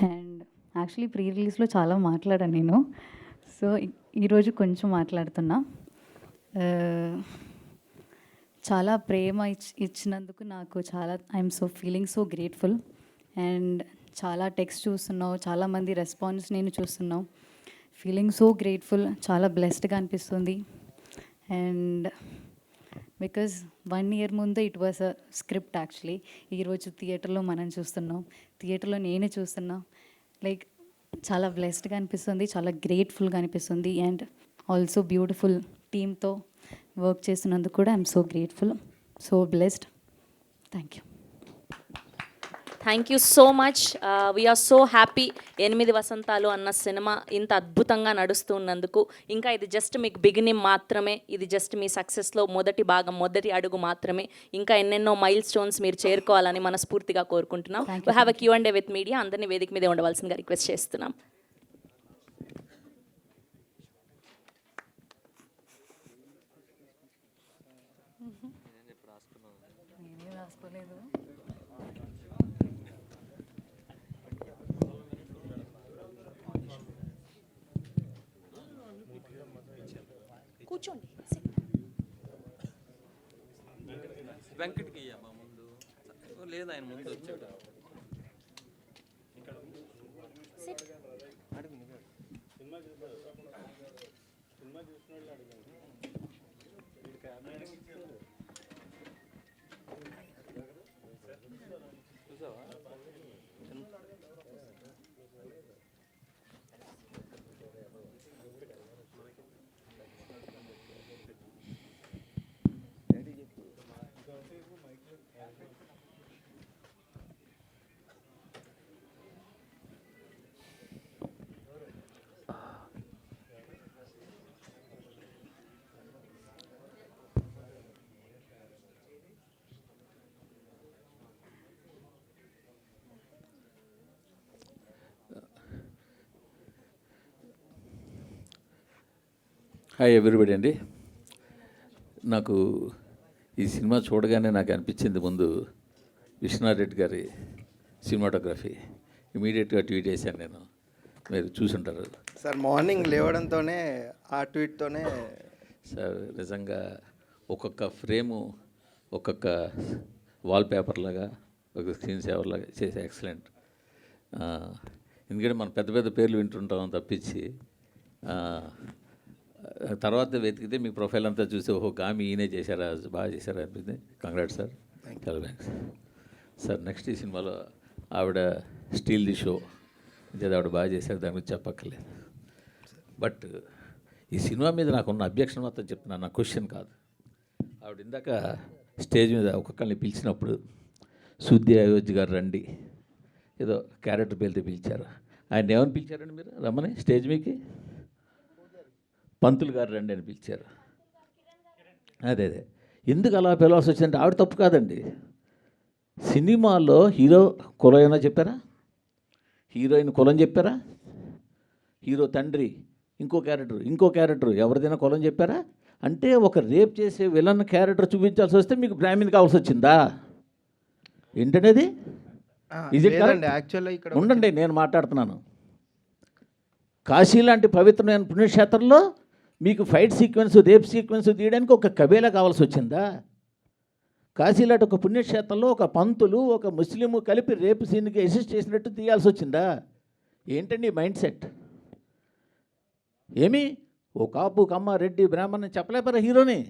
and actually pre రిలీజ్లో చాలా మాట్లాడాను నేను. సో ఈరోజు కొంచెం మాట్లాడుతున్నా. చాలా ప్రేమ ఇచ్చినందుకు నాకు చాలా I'm so feeling so grateful. And చాలా టెక్స్ట్ చూస్తున్నావు, చాలామంది రెస్పాన్స్ నేను చూస్తున్నావు. ఫీలింగ్ సో గ్రేట్ఫుల్, చాలా బ్లెస్డ్గా అనిపిస్తుంది. అండ్ బికాజ్ 1 year ముందు it was a script actually. ఈరోజు థియేటర్లో మనం చూస్తున్నాం, థియేటర్లో నేనే చూస్తున్నా. లైక్ చాలా బ్లెస్డ్గా అనిపిస్తుంది, చాలా గ్రేట్ఫుల్గా అనిపిస్తుంది. అండ్ ఆల్సో బ్యూటిఫుల్ టీమ్తో వర్క్ చేస్తున్నందుకు కూడా I'm so grateful, so blessed. Thank you. Thank you so much. We're so happy 8 వసంతాలు అన్న సినిమా ఇంత అద్భుతంగా నడుస్తున్నందుకు. ఇంకా ఇది జస్ట్ మీకు బిగినింగ్ మాత్రమే, ఇది జస్ట్ మీ సక్సెస్లో మొదటి భాగం, మొదటి అడుగు మాత్రమే. ఇంకా ఎన్నెన్నో మైల్ స్టోన్స్ మీరు చేరుకోవాలని మనస్ఫూర్తిగా కోరుకుంటున్నాం. We have a Q&A with media. అందరినీ వేదిక మీదే ఉండవలసిందిగా రిక్వెస్ట్ చేస్తున్నాం. కూర్చోండి. వెంకట్కి ఇయ్యమ్మా ముందు, లేదు ఆయన ముందు వచ్చాడు. చూసావా? హాయ్ ఎవ్రీబడి అండి. నాకు ఈ సినిమా చూడగానే నాకు అనిపించింది, ముందు విశ్వనాథ్ రెడ్డి గారి సినిమాటోగ్రఫీ. ఇమీడియట్గా ట్వీట్ చేశాను నేను, మీరు చూసుంటారు సార్. మార్నింగ్ లేవడంతోనే ఆ ట్వీట్తోనే సార్. నిజంగా ఒక్కొక్క ఫ్రేము ఒక్కొక్క వాల్ పేపర్ లాగా, ఒక స్క్రీన్ సేవర్ లాగా చేసే ఎక్సలెంట్. ఎందుకంటే మనం పెద్ద పెద్ద పేర్లు వింటుంటాం తప్పించి, తర్వాత వెతికితే మీ ప్రొఫైల్ అంతా చూసి ఓహో గామి ఈయనే చేశారా, బాగా చేశారా అనిపించింది. కంగ్రాట్స్ సార్, చాలా థ్యాంక్స్ సార్. నెక్స్ట్ ఈ సినిమాలో ఆవిడ స్టీల్ ది షో అంటే ఆవిడ బాగా చేశారు, దాని గురించి చెప్పక్కర్లేదు. బట్ ఈ సినిమా మీద నాకున్న అబ్జెక్షన్ మొత్తం చెప్తున్నాను, నా క్వశ్చన్ కాదు. ఆవిడ ఇందాక స్టేజ్ మీద ఒక్కొక్కరిని పిలిచినప్పుడు సుద్ది అయోధ్య గారు రండి ఏదో క్యారెక్టర్ పేరుతో పిలిచారు. ఆయన ఏమని పిలిచారండి మీరు రమ్మని స్టేజ్ మీకి? పంతులు గారు రండి అని పిలిచారు. అదే ఎందుకు అలా పిలవాల్సి వచ్చిందంటే ఆవిడ తప్పు కాదండి. సినిమాలో హీరో కులం ఏమైనా చెప్పారా? హీరోయిన్ కులం చెప్పారా? హీరో తండ్రి ఇంకో క్యారెక్టర్ ఎవరిదైనా కులం చెప్పారా? అంటే ఒక రేప్ చేసే విలన్ క్యారెక్టర్ చూపించాల్సి వస్తే మీకు బ్రాహ్మణ్ కావాల్సి వచ్చిందా ఏంటనేది? ఇది యాక్చువల్లీ ఇక్కడ ఉండండి, నేను మాట్లాడుతున్నాను. కాశీ లాంటి పవిత్రమైన పుణ్యక్షేత్రంలో మీకు ఫైట్ సీక్వెన్స్, రేప్ సీక్వెన్స్ తీయడానికి ఒక కబేలా కావాల్సి వచ్చిందా? కాశీ లాంటి ఒక పుణ్యక్షేత్రంలో ఒక పంతులు ఒక ముస్లిము కలిపి రేపు సీన్కి అసిస్ట్ చేసినట్టు తీయాల్సి వచ్చిందా? ఏంటండి మైండ్ సెట్? ఏమి ఓ కాపు కమ్మ రెడ్డి బ్రాహ్మణ్ చెప్పలేపారా హీరోని?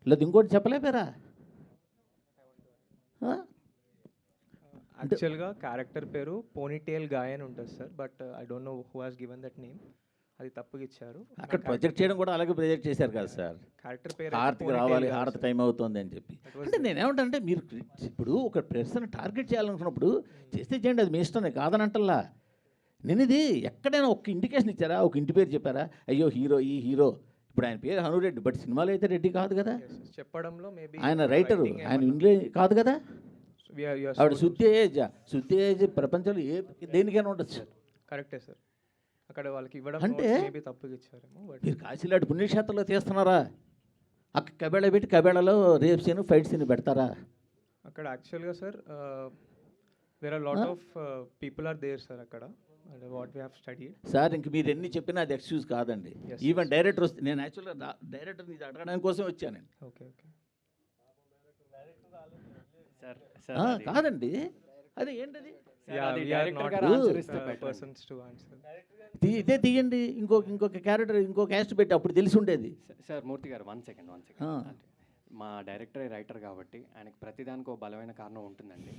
లేదు ఇంకోటి చెప్పలేపారా? యాక్చువల్గా క్యారెక్టర్ పేరు పోనీటేల్ గాయ్ అని ఉంటుంది sir, but I don't know who has given that name. అది తప్పుగా ఇచ్చారు. అక్కడ ప్రొజెక్ట్ చేయడం కూడా అలాగే ప్రొజెక్ట్ చేశారు కదా సార్. క్యారెక్టర్ పేరు హారతికి రావాలి, హారతి టైం అవుతుంది అని చెప్పి. అంటే నేనేమంటానంటే మీరు ఇప్పుడు ఒక పర్సన్ టార్గెట్ చేయాలనుకున్నప్పుడు చేస్తే చేయండి, అది మీ ఇష్టం, కాదనంటల్లా. నేను ఇది ఎక్కడైనా ఒక ఇండికేషన్ ఇచ్చారా? ఒక ఇంటి పేరు చెప్పారా? అయ్యో హీరో ఈ హీరో, ఇప్పుడు ఆయన పేరు హనురెడ్డి, బట్ సినిమాలో అయితే రెడ్డి కాదు కదా. చెప్పడంలో మేబీ ఆయన రైటరు, ఆయన ఇంగ్లీష్ కాదు కదా. సో ఆవిడ శుద్ధి ఏజ్ ప్రపంచంలో దేనికైనా ఉండొచ్చు. కరెక్టే సార్. అక్కడ వాళ్ళకి ఇవ్వడం అంటే మేబీ తప్పుగా ఇచ్చారేమో. బట్ మీరు కాశీలాంటి పుణ్యక్షేత్రంలో తీస్తున్నారా? అక్కడ కబేళ పెట్టి కబేళలో రేప్ సీన్ ఫైట్ సీన్ పెడతారా? అక్కడ యాక్చువల్గా sir there are lot of people are there sir అక్కడ, what we have studied. Sir ఇంక మీరు ఎన్ని చెప్పినా అది ఎక్స్క్యూజ్ కాదండి. ఈవెన్ డైరెక్టర్ వస్తే, నేను యాక్చువల్గా డైరెక్టర్ ఇది అడగడానికి కోసం వచ్చాను నేను. Okay okay. కాదండి, అది ఏంటది? Persons to answer. ఇదే తీయండి, ఇంకొక క్యారెక్టర్ ఇంకో క్యాస్ట్ పెట్టి అప్పుడు తెలిసి ఉండేది. సార్ మూర్తి గారు 1 సెకండ్. మా డైరెక్టర్ రైటర్ కాబట్టి ఆయనకి ప్రతిదానికి ఒక బలమైన కారణం ఉంటుందండి.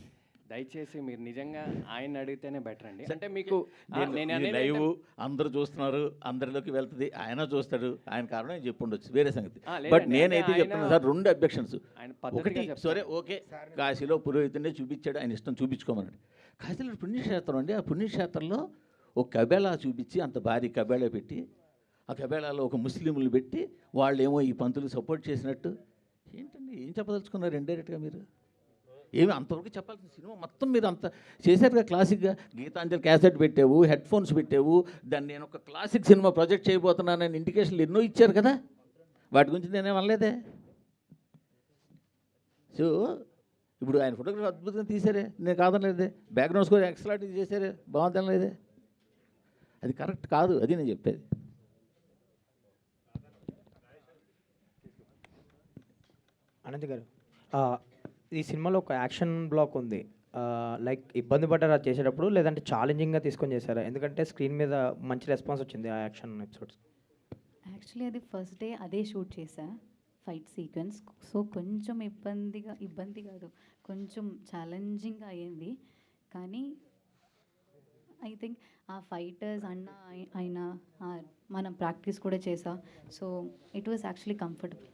దయచేసి మీరు నిజంగా ఆయన అడిగితేనే బెటర్ అండి. అంటే మీకు లైవ్ అందరూ చూస్తున్నారు, అందరిలోకి వెళ్తుంది, ఆయన చూస్తాడు, ఆయన కారణం చెప్పి ఉండొచ్చు, వేరే సంగతి. బట్ నేనైతే చెప్తున్నాను సార్, 2 అబ్జెక్షన్స్. ఒకటి, సరే ఓకే, కాశీలో పురోహితుడే చూపించాడు, ఆయన ఇష్టం చూపించుకోమన్నాడు. కాశీలో పుణ్యక్షేత్రం అండి, ఆ పుణ్యక్షేత్రంలో ఒక కబేళా చూపించి, అంత భారీ కబేళా పెట్టి, ఆ కబేళాలో ఒక ముస్లింలు పెట్టి వాళ్ళేమో ఈ పంతులు సపోర్ట్ చేసినట్టు ఏంటండి? ఏం చెప్పదలుచుకున్నారు ఇండైరెక్ట్గా మీరు? ఏమి అంతవరకు చెప్పాల్సిన సినిమా మొత్తం మీరు అంత చేశారుగా. క్లాసిక్గా గీతాంజలి క్యాసెట్ పెట్టావు, హెడ్ ఫోన్స్ పెట్టావు, దాన్ని నేను ఒక క్లాసిక్ సినిమా ప్రాజెక్ట్ చేయబోతున్నానని ఇండికేషన్లు ఎన్నో ఇచ్చారు కదా, వాటి గురించి నేనేం అనలేదే. సో ఇప్పుడు ఆయన ఫోటోగ్రఫీ అద్భుతంగా తీశారే, నేను కాదనలేదే. బ్యాక్గ్రౌండ్ స్కోర్ ఎక్సలెంట్ చేశారే, బాగుందనలేదే. అది కరెక్ట్ కాదు, అది నేను చెప్పేది. అనంత్ గారు, ఈ సినిమాలో ఒక యాక్షన్ బ్లాక్ ఉంది. లైక్ ఇబ్బంది పడ్డారా చేసేటప్పుడు, లేదంటే ఛాలెంజింగ్గా తీసుకొని చేశారా? ఎందుకంటే స్క్రీన్ మీద మంచి రెస్పాన్స్ వచ్చింది ఆ యాక్షన్ ఎపిసోడ్స్. యాక్చువల్లీ అది ఫస్ట్ డే అదే షూట్ చేశా, ఫైట్ సీక్వెన్స్. సో కొంచెం ఇబ్బంది కాదు, కొంచెం ఛాలెంజింగ్ అయ్యింది. కానీ ఐ థింక్ ఆ ఫైటర్స్ అయిన మనం ప్రాక్టీస్ కూడా చేసా. So it was actually comfortable.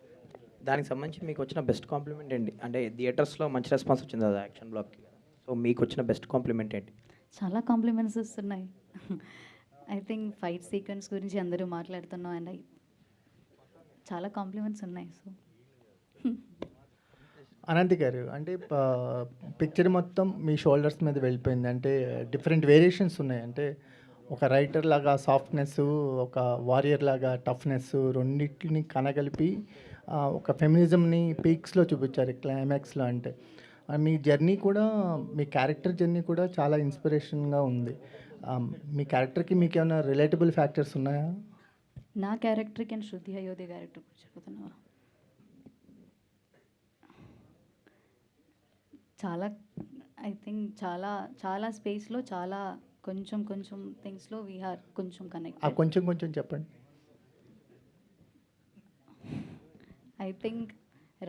దానికి సంబంధించి మీకు వచ్చిన బెస్ట్ కాంప్లిమెంట్ ఏంటి? అంటే థియేటర్స్లో మంచి రెస్పాన్స్ వచ్చింది అది యాక్షన్ బ్లాక్కి. సో మీకు వచ్చిన బెస్ట్ కాంప్లిమెంట్ ఏంటి? చాలా కాంప్లిమెంట్స్ వస్తున్నాయి. ఐ థింక్ ఫైట్ సీక్వెన్స్ గురించి అందరూ మాట్లాడుతున్నాం, అండ్ చాలా కాంప్లిమెంట్స్ ఉన్నాయి. సో అనంత్ గారు, అంటే పిక్చర్ మొత్తం మీ షోల్డర్స్ మీద వెళ్ళిపోయింది. అంటే డిఫరెంట్ వేరియేషన్స్ ఉన్నాయి. అంటే ఒక రైటర్ లాగా సాఫ్ట్నెస్, ఒక వారియర్ లాగా టఫ్నెస్, రెండింటిని కనగలిపి ఒక ఫెమినిజంని పీక్స్లో చూపించారు క్లైమాక్స్లో. అంటే మీ జర్నీ కూడా, మీ క్యారెక్టర్ జర్నీ కూడా చాలా ఇన్స్పిరేషన్గా ఉంది. మీ క్యారెక్టర్కి మీకు ఏమైనా రిలేటబుల్ ఫ్యాక్టర్స్ ఉన్నాయా? నా క్యారెక్టర్కి అండ్ శృతి అయోధ్య క్యారెక్టర్ చెప్పుతున్నావా? చాలా ఐ థింక్ చాలా స్పేస్లో, చాలా కొంచెం థింగ్స్లో వీఆర్ కొంచెం కనెక్ట్. కొంచెం చెప్పండి. ఐ థింక్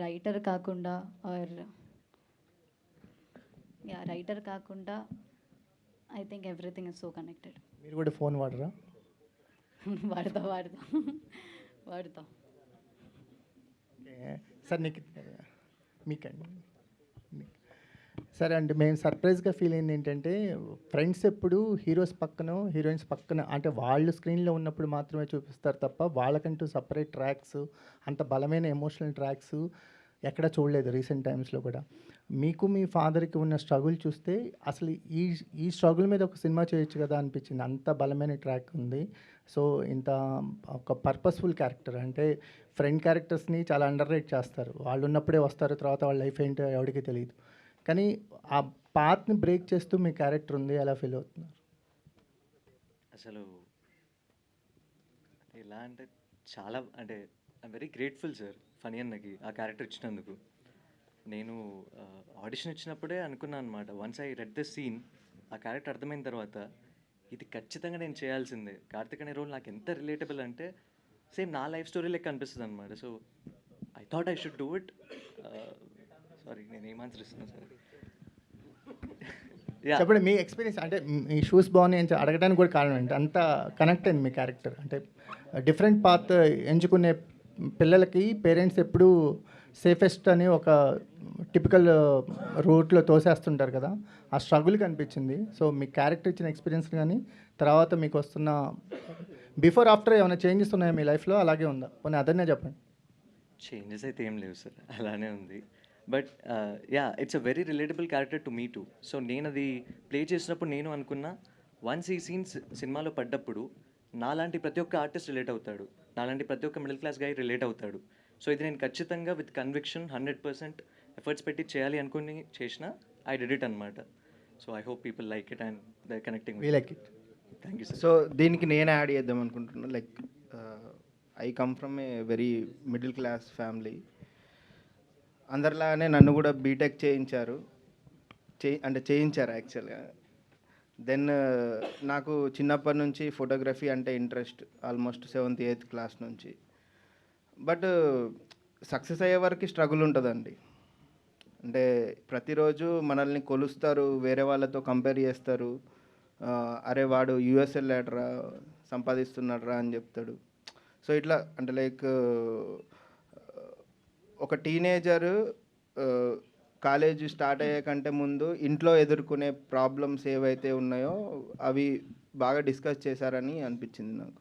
రైటర్ కాకుండా I think everything is so connected. మీరు కూడా ఫోన్ వాడరా? వాడతాం. సార్ మీకండి. సరే అండి, మేము సర్ప్రైజ్గా ఫీల్ అయింది ఏంటంటే, ఫ్రెండ్స్ ఎప్పుడు హీరోస్ పక్కన, హీరోయిన్స్ పక్కన, అంటే వాళ్ళు స్క్రీన్లో ఉన్నప్పుడు మాత్రమే చూపిస్తారు తప్ప వాళ్ళకంటూ సపరేట్ ట్రాక్స్, అంత బలమైన ఎమోషనల్ ట్రాక్స్ ఎక్కడ చూడలేదు రీసెంట్ టైమ్స్లో కూడా. మీకు మీ ఫాదర్కి ఉన్న స్ట్రగుల్ చూస్తే అసలు ఈ స్ట్రగుల్ మీద ఒక సినిమా చేయొచ్చు కదా అనిపించింది. అంత బలమైన ట్రాక్ ఉంది. సో ఇంత ఒక పర్పస్ఫుల్ క్యారెక్టర్, అంటే ఫ్రెండ్ క్యారెక్టర్స్ని చాలా అండర్ రేట్ చేస్తారు. వాళ్ళు ఉన్నప్పుడే వస్తారు, తర్వాత వాళ్ళ లైఫ్ ఏంటో ఎవరికి తెలియదు. కానీ ఆ పాత్ని బ్రేక్ చేస్తూ మీ క్యారెక్టర్ ఉంది, ఎలా ఫీల్ అవుతున్నారు? అసలు ఎలా అంటే చాలా, అంటే I'm very grateful sir Phani అన్నకి ఆ క్యారెక్టర్ ఇచ్చినందుకు. నేను ఆడిషన్ ఇచ్చినప్పుడే అనుకున్నాను అనమాట, once I read the scene, ఆ క్యారెక్టర్ అర్థమైన తర్వాత ఇది ఖచ్చితంగా నేను చేయాల్సిందే. కార్తిక్ అనే రోల్ నాకు ఎంత రిలేటబుల్ అంటే సేమ్ నా లైఫ్ స్టోరీ లెక్క అనిపిస్తుంది అనమాట. So I thought I should do it. Sorry, నేను ఏం ఆన్సర్ ఇస్తున్నాను సార్? చెప్పండి మీ ఎక్స్పీరియన్స్. అంటే మీ షూస్ బాగున్నాయి అని అడగడానికి కూడా కారణం ఏంటి? అంత కనెక్ట్ అయింది మీ క్యారెక్టర్. అంటే డిఫరెంట్ పాత్ ఎంచుకునే పిల్లలకి పేరెంట్స్ ఎప్పుడూ సేఫెస్ట్ అని ఒక టిపికల్ రూట్లో తోసేస్తుంటారు కదా, ఆ స్ట్రగుల్ కనిపించింది. సో మీ క్యారెక్టర్ ఇచ్చిన ఎక్స్పీరియన్స్ కానీ, తర్వాత మీకు వస్తున్న బిఫోర్ ఆఫ్టర్ ఏమైనా చేంజెస్ ఉన్నాయా మీ లైఫ్లో? అలాగే ఉందా? పోనీ అదనే చెప్పండి. చేంజెస్ అయితే ఏం లేవు సార్, అలానే ఉంది. But yeah it's a very relatable character to me two. So నేను అది ప్లే చేసినప్పుడు నేను అనుకున్నా, వన్స్ ఈ సీన్స్ సినిమాలో పడ్డప్పుడు నాలాంటి ప్రతి ఒక్క ఆర్టిస్ట్ రిలేట్ అవుతాడు, నాలాంటి ప్రతి ఒక్క మిడిల్ క్లాస్ గై రిలేట్ అవుతాడు. సో ఇది నేను ఖచ్చితంగా విత్ కన్విక్షన్ 100% ఎఫర్ట్స్ పెట్టి చేయాలి అనుకుని చేసిన ఐ డిడ్ ఇట్ అనమాట. So I hope people like it and they connecting. We like it. Thank you sir. So దీనికి నేను యాడ్ చేద్దాం అనుకుంటున్నా. Like I come from a very middle class family. అందరిలానే నన్ను కూడా బీటెక్ చేయించారు, చేయించారు యాక్చువల్గా. దెన్ నాకు చిన్నప్పటి నుంచి ఫోటోగ్రఫీ అంటే interest, almost 7th 8th class నుంచి. బట్ సక్సెస్ అయ్యే వరకు స్ట్రగుల్ ఉంటుందండి. అంటే ప్రతిరోజు మనల్ని కొలుస్తారు, వేరే వాళ్ళతో కంపేర్ చేస్తారు. అరే వాడు యూఎస్ వెళ్ళాడరా, సంపాదిస్తున్నాడరా అని చెప్తాడు. సో ఇట్లా అంటే లైక్ ఒక టీనేజరు కాలేజ్ స్టార్ట్ అయ్యే కంటే ముందు ఇంట్లో ఎదుర్కొనే ప్రాబ్లమ్స్ ఏవైతే ఉన్నాయో అవి బాగా డిస్కస్ చేశారని అనిపించింది నాకు.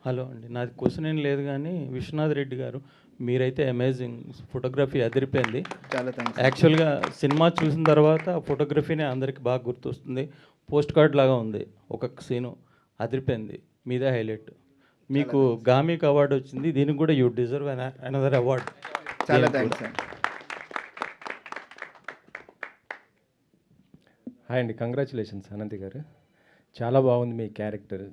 హలో అండి, నాది క్వశ్చన్ ఏం లేదు కానీ విశ్వనాథ్ రెడ్డి గారు మీరైతే అమేజింగ్, ఫోటోగ్రఫీ అదిరిపోయింది. చాలా థ్యాంక్స్. యాక్చువల్గా సినిమా చూసిన తర్వాత ఫోటోగ్రఫీనే అందరికి బాగా గుర్తొస్తుంది. పోస్ట్ కార్డ్ లాగా ఉంది, ఒక్కొక్క సీను అదిరిపోయింది, మీదే హైలైట్. మీకు గామిక్ అవార్డు వచ్చింది, దీనికి కూడా యూ డిజర్వ్ అనదర్ అవార్డ్. చాలా థ్యాంక్స్ అండి. హాయ్ అండి, కంగ్రాచులేషన్స్ అనంతి గారు, చాలా బాగుంది మీ క్యారెక్టర్.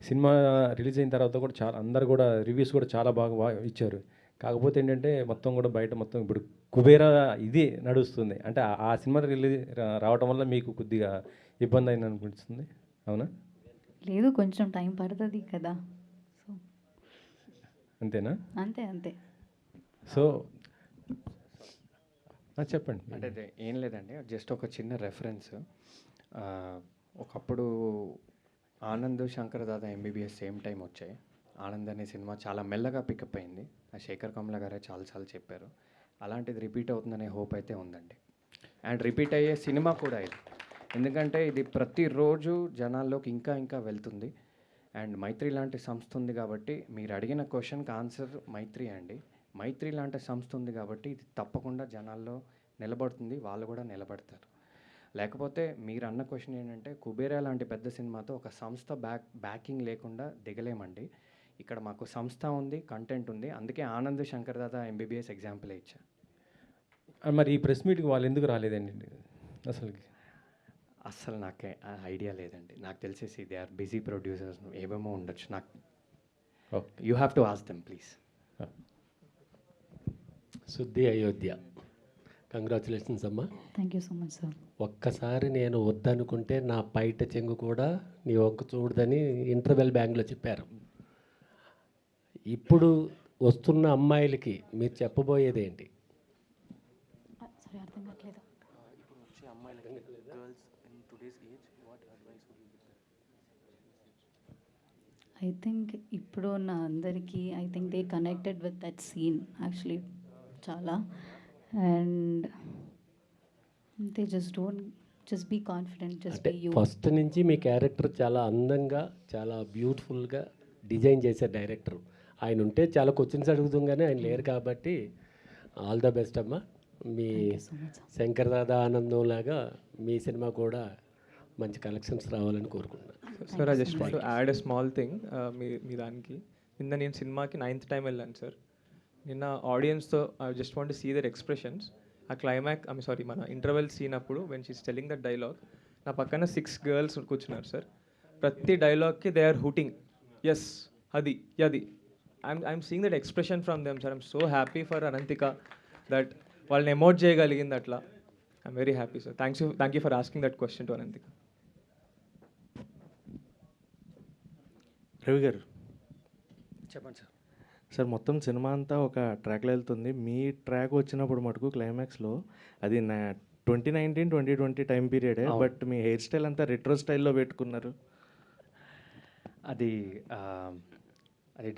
సినిమా రిలీజ్ అయిన తర్వాత కూడా చాలా అందరు కూడా రివ్యూస్ కూడా చాలా బాగా ఇచ్చారు. కాకపోతే ఏంటంటే మొత్తం కూడా బయట మొత్తం ఇప్పుడు కుబేరా ఇది నడుస్తుంది. అంటే ఆ సినిమా రిలీజ్ రావడం వల్ల మీకు కొద్దిగా ఇబ్బంది అయింది అనిపిస్తుంది, అవునా? లేదు, కొంచెం టైం పడుతుంది కదా. సో అంతేనా? అంతే అంతే. సో చెప్పండి. అంటే ఏం లేదండి, జస్ట్ ఒక చిన్న రెఫరెన్స్. ఒకప్పుడు Anand Shankar Dada MBBS same time వచ్చాయి. ఆనంద్ అనే సినిమా చాలా మెల్లగా పికప్ అయింది. ఆ శేఖర్ కమల గారే చాలాసార్లు చెప్పారు. అలాంటిది రిపీట్ అవుతుందనే హోప్ అయితే ఉందండి. అండ్ రిపీట్ అయ్యే సినిమా కూడా ఇది, ఎందుకంటే ఇది ప్రతిరోజు జనాల్లోకి ఇంకా ఇంకా వెళ్తుంది. అండ్ మైత్రి లాంటి సంస్థ ఉంది కాబట్టి, మీరు అడిగిన క్వశ్చన్కి ఆన్సర్ మైత్రి అండి. మైత్రి లాంటి సంస్థ ఉంది కాబట్టి ఇది తప్పకుండా జనాల్లో నిలబడుతుంది, వాళ్ళు కూడా నిలబడతారు. లేకపోతే మీరు అన్న క్వశ్చన్ ఏంటంటే, కుబేరా లాంటి పెద్ద సినిమాతో ఒక సంస్థ బ్యాకింగ్ లేకుండా దిగలేమండి. ఇక్కడ మాకు సంస్థ ఉంది, కంటెంట్ ఉంది, అందుకే ఆనంద్ శంకర్ దాదా ఎంబీబీఎస్ ఎగ్జాంపుల్ ఇచ్చా. మరి ఈ ప్రెస్ మీట్కి వాళ్ళు ఎందుకు రాలేదండి అస్సలు నాకే ఐడియా లేదండి. నాకు తెలిసేసి దే ఆర్ బిజీ ప్రొడ్యూసర్స్, ఏమేమో ఉండొచ్చు. నాకు you have to ask them please. శుద్ధి అయోధ్య, కంగ్రాచులేషన్స్ అమ్మా. Thank you so much sir. ఒక్కసారి నేను వద్దనుకుంటే నా పైట చెంగు కూడా నీ వంక చూడదని ఇంటర్వెల్ బ్యాంగ్లో చెప్పారు. ఇప్పుడు వస్తున్న అమ్మాయిలకి మీరు చెప్పబోయేది ఏంటి? సరే, అర్థం కావట్లేదు. ఐ థింక్ ఇప్పుడు ఉన్న అందరికీ I think they connected with that scene actually చాలా. And they just be confident, just be you. First నుంచి మీ క్యారెక్టర్ చాలా అందంగా, చాలా బ్యూటిఫుల్గా డిజైన్ చేసే డైరెక్టర్. ఆయన ఉంటే చాలా క్వశ్చన్స్ అడుగుతాం కానీ ఆయన లేరు కాబట్టి ఆల్ ద బెస్ట్ అమ్మా. మీ శంకర్ దాదా ఆనందం లాగా మీ సినిమా కూడా మంచి కలెక్షన్స్ రావాలని కోరుకుంటున్నాను. Sir, I just want to add a small thing మీ దానికి. నిన్న నేను సినిమాకి 9th టైం వెళ్ళాను సార్. నిన్న ఆడియన్స్తో I just want to see their expressions. ఆ మన ఇంటర్వెల్ సీన్ అప్పుడు when she's telling that dialogue, నా పక్కన 6 గర్ల్స్ కూర్చున్నారు సార్. ప్రతి డైలాగ్కి దే ఆర్ హూటింగ్, ఎస్ అది అది. I'm seeing that expression from them sir. I'm so happy for Ananthika that వాళ్ళని ఎమోట్ చేయగలిగింది అట్లా. I'm very happy sir. Thank you for asking that question to Ananthika. Ravi గారు చెప్పండి సార్. సార్, మొత్తం సినిమా అంతా ఒక ట్రాక్లో వెళ్తుంది. మీ ట్రాక్ వచ్చినప్పుడు మటుకు క్లైమాక్స్లో అది 2019-2020 టైం పీరియడే, బట్ మీ హెయిర్ స్టైల్ అంతా రెట్రో స్టైల్లో పెట్టుకున్నారు. అది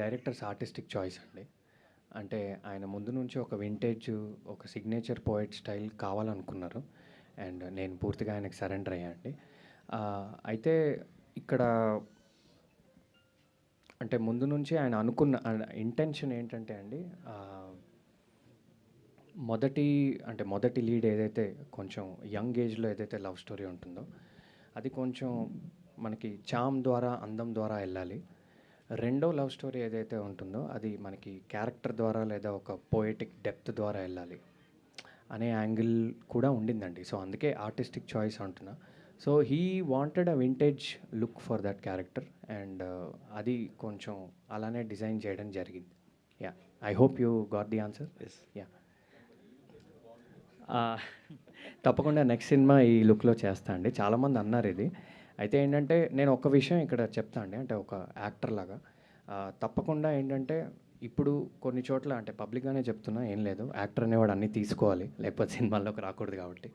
డైరెక్టర్స్ ఆర్టిస్టిక్ చాయిస్ అండి. అంటే ఆయన ముందు నుంచి ఒక వింటేజ్, ఒక సిగ్నేచర్ పోయట్ స్టైల్ కావాలనుకున్నారు. అండ్ నేను పూర్తిగా ఆయనకి సరెండర్ అయ్యా అండి. అయితే ఇక్కడ అంటే ముందు నుంచి ఆయన అనుకున్న ఇంటెన్షన్ ఏంటంటే అండి, మొదటి లీడ్ ఏదైతే కొంచెం యంగ్ ఏజ్లో ఏదైతే లవ్ స్టోరీ ఉంటుందో అది కొంచెం మనకి చామ్ ద్వారా అందం ద్వారా వెళ్ళాలి. రెండో లవ్ స్టోరీ ఏదైతే ఉంటుందో అది మనకి క్యారెక్టర్ ద్వారా లేదా ఒక పోయెటిక్ డెప్త్ ద్వారా వెళ్ళాలి అనే యాంగిల్ కూడా ఉండిందండి. సో అందుకే ఆర్టిస్టిక్ చాయిస్ అంటున్నా. So he wanted a vintage look for that character and అది కొంచెం అలానే డిజైన్ చేయడం జరిగింది. Yeah, I hope you got the answer. Yeah, తప్పకుండా నెక్స్ట్ సినిమా ఈ లుక్లో చేస్తా అండి. చాలామంది అన్నారు ఇది. అయితే ఏంటంటే నేను ఒక విషయం ఇక్కడ చెప్తా అండి, అంటే ఒక యాక్టర్ లాగా తప్పకుండా ఏంటంటే ఇప్పుడు కొన్ని చోట్ల అంటే పబ్లిక్గానే చెప్తున్నా, ఏం లేదు, యాక్టర్ అనేవాడు అన్నీ తీసుకోవాలి లేకపోతే సినిమాల్లోకి రాకూడదు కాబట్టి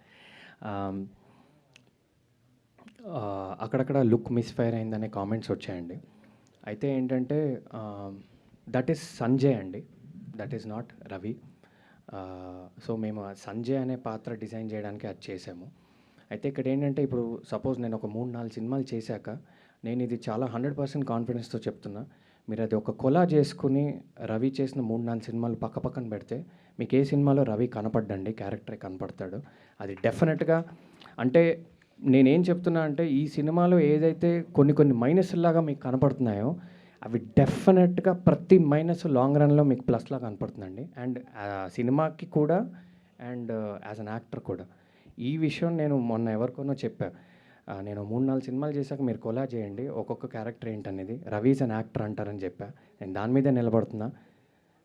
అక్కడక్కడ లుక్ మిస్ఫైర్ అయిందనే కామెంట్స్ వచ్చాయండి. అయితే ఏంటంటే దట్ ఈస్ సంజయ్ అండి, that is not Ravi. So మేము సంజయ్ అనే పాత్ర డిజైన్ చేయడానికి అది చేసాము. అయితే ఇక్కడ ఏంటంటే ఇప్పుడు సపోజ్ నేను ఒక 3-4 సినిమాలు చేశాక నేను ఇది చాలా 100% కాన్ఫిడెన్స్తో చెప్తున్నా, మీరు అది ఒక కొలా చేసుకుని రవి చేసిన 3-4 సినిమాలు పక్కపక్కన పెడితే మీకు ఏ సినిమాలో రవి కనపడ్డండి, క్యారెక్టరే కనపడతాడు. అది డెఫినెట్గా అంటే నేనేం చెప్తున్నా అంటే ఈ సినిమాలో ఏదైతే కొన్ని మైనస్లాగా మీకు కనపడుతున్నాయో అవి డెఫినెట్గా ప్రతి మైనస్ లాంగ్ రన్లో మీకు ప్లస్లా కనపడుతుందండి. అండ్ సినిమాకి కూడా అండ్ యాజ్ అన్ యాక్టర్ కూడా. ఈ విషయం నేను మొన్న ఎవరికోనో చెప్పా, నేను 3-4 సినిమాలు చేశాక మీరు కొలా చేయండి ఒక్కొక్క క్యారెక్టర్ ఏంటనేది, రవీస్ అన్ యాక్టర్ అంటారని చెప్పా. నేను దాని మీదే నిలబడుతున్నా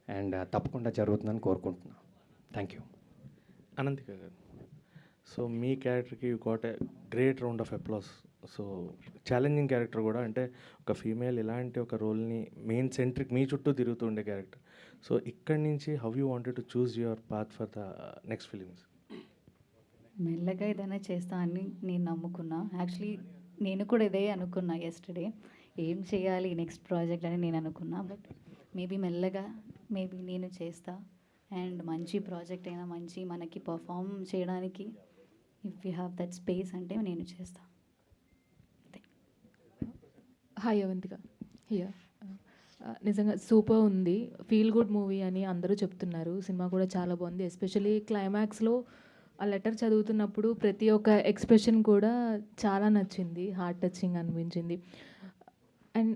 అండ్ తప్పకుండా జరుగుతుందని కోరుకుంటున్నా. Thank you. అనంతిక గారు, సో మీ క్యారెక్టర్కి you got a great round of applause. So challenging character కూడా, అంటే ఒక ఫీమేల్ ఇలాంటి ఒక రోల్ని మెయిన్ సెంట్రిక్ మీ చుట్టూ తిరుగుతూ ఉండే క్యారెక్టర్. సో ఇక్కడి నుంచి how you wanted to choose your path for the next films? మెల్లగా ఏదైనా చేస్తా అని నేను నమ్ముకున్నా. యాక్చువల్లీ నేను కూడా ఇదే అనుకున్నా ఎస్టర్డే, ఏం చేయాలి నెక్స్ట్ ప్రాజెక్ట్ అని నేను అనుకున్నా. బట్ మెల్లగా నేను చేస్తా అండ్ మంచి ప్రాజెక్ట్ అయినా మంచి మనకి పర్ఫామ్ చేయడానికి if you have that space అంటే నేను చేస్తా. Hi Avantika here. నిజంగా సూపర్ ఉంది, ఫీల్ గుడ్ మూవీ అని అందరూ చెప్తున్నారు. సినిమా కూడా చాలా బాగుంది. ఎస్పెషల్లీ క్లైమాక్స్లో ఆ లెటర్ చదువుతున్నప్పుడు ప్రతి ఒక్క ఎక్స్ప్రెషన్ కూడా చాలా నచ్చింది, హార్ట్ టచింగ్ అనిపించింది. అండ్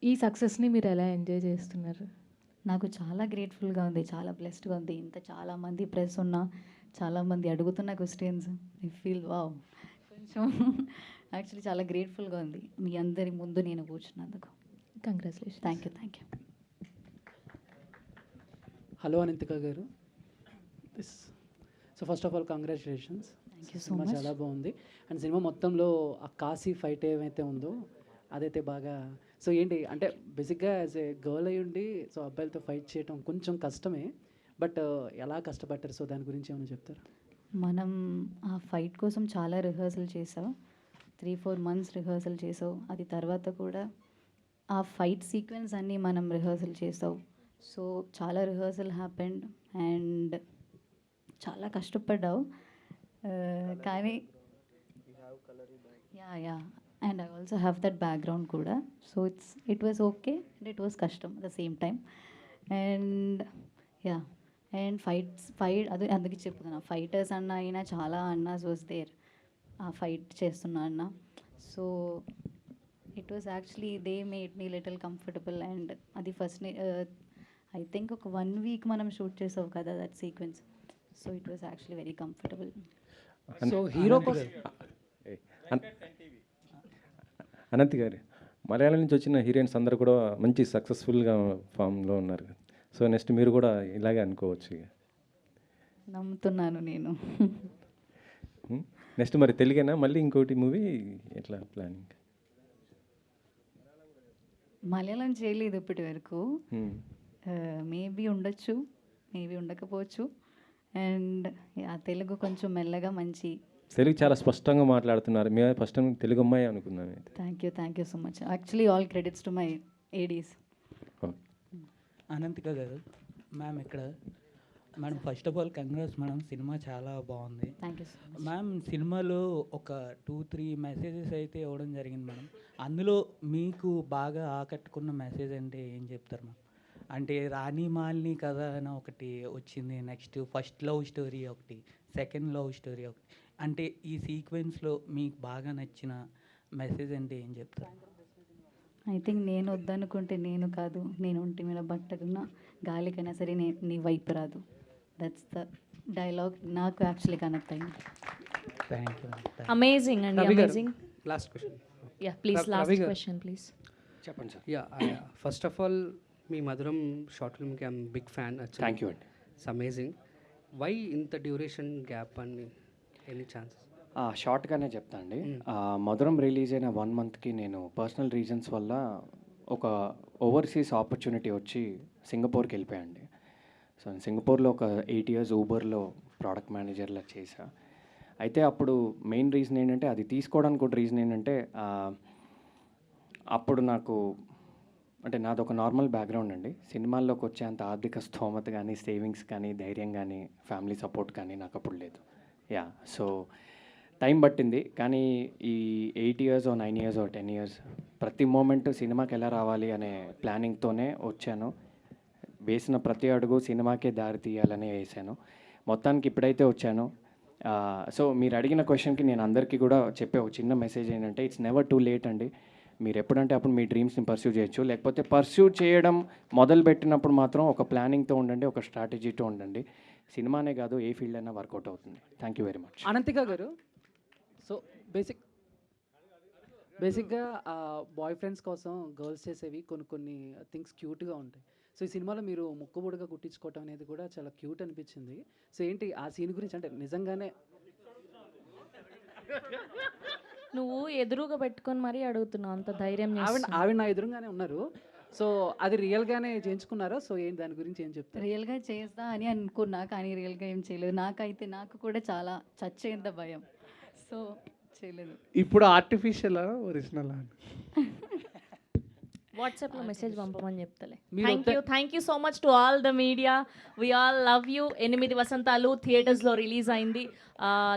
ఈ సక్సెస్ని మీరు ఎలా ఎంజాయ్ చేస్తున్నారు? నాకు చాలా గ్రేట్ఫుల్గా ఉంది, చాలా బ్లెస్డ్గా ఉంది. ఇంత చాలామంది ప్రెస్ ఉన్నా, చాలామంది అడుగుతున్న క్వశ్చన్స్, ఐ ఫీల్ వావ్. కొంచెం యాక్చువల్లీ చాలా గ్రేట్ఫుల్గా ఉంది మీ అందరి ముందు నేను కూర్చున్నందుకు. Congratulation. Thank you. Hello Ananthika గారు. So first of all congratulations. Thank you so సినిమా మచ్. చాలా బాగుంది. అండ్ సినిమా మొత్తంలో ఆ కాశీ ఫైట్ ఏమైతే ఉందో అదైతే బాగా, సో ఏంటి అంటే బేసిక్గా యాజ్ ఏ గర్ల్ అయ్యి ఉండి సో అబ్బాయిలతో ఫైట్ చేయడం కొంచెం కష్టమే, బట్ ఎలా కష్టపడ్డారు, సో దాని గురించి ఏమైనా చెప్తారు? మనం ఆ ఫైట్ కోసం చాలా రిహర్సల్ చేసావు, 3-4 months రిహర్సల్ చేసావు. అది తర్వాత కూడా ఆ ఫైట్ సీక్వెన్స్ అన్నీ మనం రిహర్సల్ చేసావు. సో చాలా రిహర్సల్ హ్యాపెండ్ అండ్ చాలా కష్టపడ్డావు. కానీ yeah and I also have that background కూడా. So it was okay and it was కష్టం at the same time. And yeah and fight అది అందుకే చెప్తున్నా, ఫైటర్స్ అన్న అయినా చాలా అన్నాస్ వాజ్ దేర్ ఆ ఫైట్ చేస్తున్నా అన్న. So it was actually they made me little comfortable. And అది ఫస్ట్ ఐ థింక్ ఒక 1 week మనం షూట్ చేసావు కదా that sequence. So it was actually very comfortable. So hero Anant గారు, మలయాళం నుంచి వచ్చిన హీరోయిన్స్ అందరూ కూడా మంచి సక్సెస్ఫుల్గా ఫామ్లో ఉన్నారు. సో నెక్స్ట్ మీరు కూడా ఇలాగే అనుకోవచ్చు. నమ్ముతున్నాను నేను. నెక్స్ట్ మరి తెలుగేనా మళ్ళీ ఇంకోటి మూవీ ఎట్లా ప్లానింగ్? మలయాళం చేయలేదు ఇప్పటి వరకు. మేబీ ఉండొచ్చు, మేబీ ఉండకపోవచ్చు. అండ్ తెలుగు కొంచెం మెల్లగా మంచి. తెలుగు చాలా స్పష్టంగా మాట్లాడుతున్నారు. మేము ఫస్ట్ టైం తెలుగు అమ్మాయి అనుకున్నాను. Thank you so much. Actually all credits to my Aedes. Ananthika గారు, మ్యామ్ ఇక్కడ madam first of all congrats madam, cinema చాలా బాగుంది. Thank you ma'am. సినిమాలో ఒక 2-3 మెసేజెస్ అయితే ఇవ్వడం జరిగింది మేడం. అందులో మీకు బాగా ఆకట్టుకున్న మెసేజ్ అంటే ఏం చెప్తారు మ్యామ్? అంటే రాణి మాలిని కథ అని ఒకటి వచ్చింది, నెక్స్ట్ ఫస్ట్ లవ్ స్టోరీ ఒకటి, సెకండ్ లవ్ స్టోరీ ఒకటి. అంటే ఈ సీక్వెన్స్లో మీకు బాగా నచ్చిన మెసేజ్ అంటే ఏం చెప్తారు? ఐ థింక్ నేను వద్దనుకుంటే నేను కాదు, నేను ఒంటి మీద బట్టకున్న గాలికైనా సరే నీ వైపు రాదు. దట్స్ ద డైలాగ్ నాకు యాక్చువల్లీ కనెక్ట్ అయింది. Thank you. అమేజింగ్ అండి, amazing. Last question. Yeah please, last question please. చెప్పండి sir. Yeah first of all మీ మధురం షార్ట్ ఫిల్మ్కి I'm big fan. Thank you అండి. It's amazing. వై ఇంత డ్యూరేషన్ గ్యాప్ అని any chances? షార్ట్గానే చెప్తా అండి. మధురం రిలీజ్ అయిన 1 మంత్కి నేను పర్సనల్ రీజన్స్ వల్ల ఒక ఓవర్సీస్ ఆపర్చునిటీ వచ్చి సింగపూర్కి వెళ్ళిపోయాండి. సో నేను సింగపూర్లో ఒక 8 years ఊబర్లో ప్రోడక్ట్ మేనేజర్లా చేశా. అయితే అప్పుడు మెయిన్ రీజన్ ఏంటంటే, అది తీసుకోవడానికి కూడా రీజన్ ఏంటంటే, అప్పుడు నాకు అంటే నాదొక నార్మల్ బ్యాక్గ్రౌండ్ అండి. సినిమాల్లోకి వచ్చేంత ఆర్థిక స్తోమత కానీ, సేవింగ్స్ కానీ, ధైర్యం కానీ, ఫ్యామిలీ సపోర్ట్ కానీ నాకు అప్పుడు లేదు. యా, సో టైం పట్టింది. కానీ ఈ 8 years 9 years 10 years ప్రతి మూమెంట్ సినిమాకి ఎలా రావాలి అనే ప్లానింగ్తోనే వచ్చాను. వేసిన ప్రతి అడుగు సినిమాకే దారి తీయాలని వేసాను. మొత్తానికి ఇప్పుడైతే వచ్చాను. సో మీరు అడిగిన క్వశ్చన్కి నేను అందరికీ కూడా చెప్పే ఒక చిన్న మెసేజ్ ఏంటంటే, ఇట్స్ నెవర్ టూ లేట్ అండి. మీరు ఎప్పుడంటే అప్పుడు మీ డ్రీమ్స్ని పర్స్యూ చేయొచ్చు. లేకపోతే పర్స్యూ చేయడం మొదలుపెట్టినప్పుడు మాత్రం ఒక ప్లానింగ్తో ఉండండి, ఒక స్ట్రాటజీతో ఉండండి. సినిమానే కాదు, ఏ ఫీల్డ్ అయినా వర్కౌట్ అవుతుంది. Thank you very much. Ananthika గారు, సో బేసిక్గా బాయ్ ఫ్రెండ్స్ కోసం గర్ల్స్ చేసేవి కొన్ని థింగ్స్ క్యూట్గా ఉంటాయి. సో ఈ సినిమాలో మీరు ముక్కుబుడుగా కుట్టించుకోవటం అనేది కూడా చాలా క్యూట్ అనిపించింది. సో ఏంటి ఆ సీన్ గురించి? అంటే నిజంగానే నువ్వు ఎదురుగా పెట్టుకొని మరీ అడుగుతున్నావు, అంత ధైర్యం ఆవిడ నా ఎదురుగానే ఉన్నారు. సో అది రియల్గానే చేయించుకున్నారా? సో ఏంటి దాని గురించి ఏం చెప్తారు? రియల్గా చేస్తా అని అనుకున్నా, కానీ రియల్గా ఏం చేయలేదు. నాకు కూడా చాలా చచ్చేంత భయం, సో చేయలేదు. ఇప్పుడు ఆర్టిఫిషియల్ ఒరిజినల్ వాట్సాప్లో మెసేజ్ పంపమని చెప్తలే. మీరు thank you so much to all the media. We all love you. 8 వసంతాలు థియేటర్స్లో రిలీజ్ అయింది.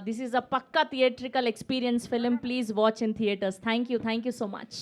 దిస్ ఈజ్ అ పక్కా theatrical experience film. Please watch in theatres. Thank you so much.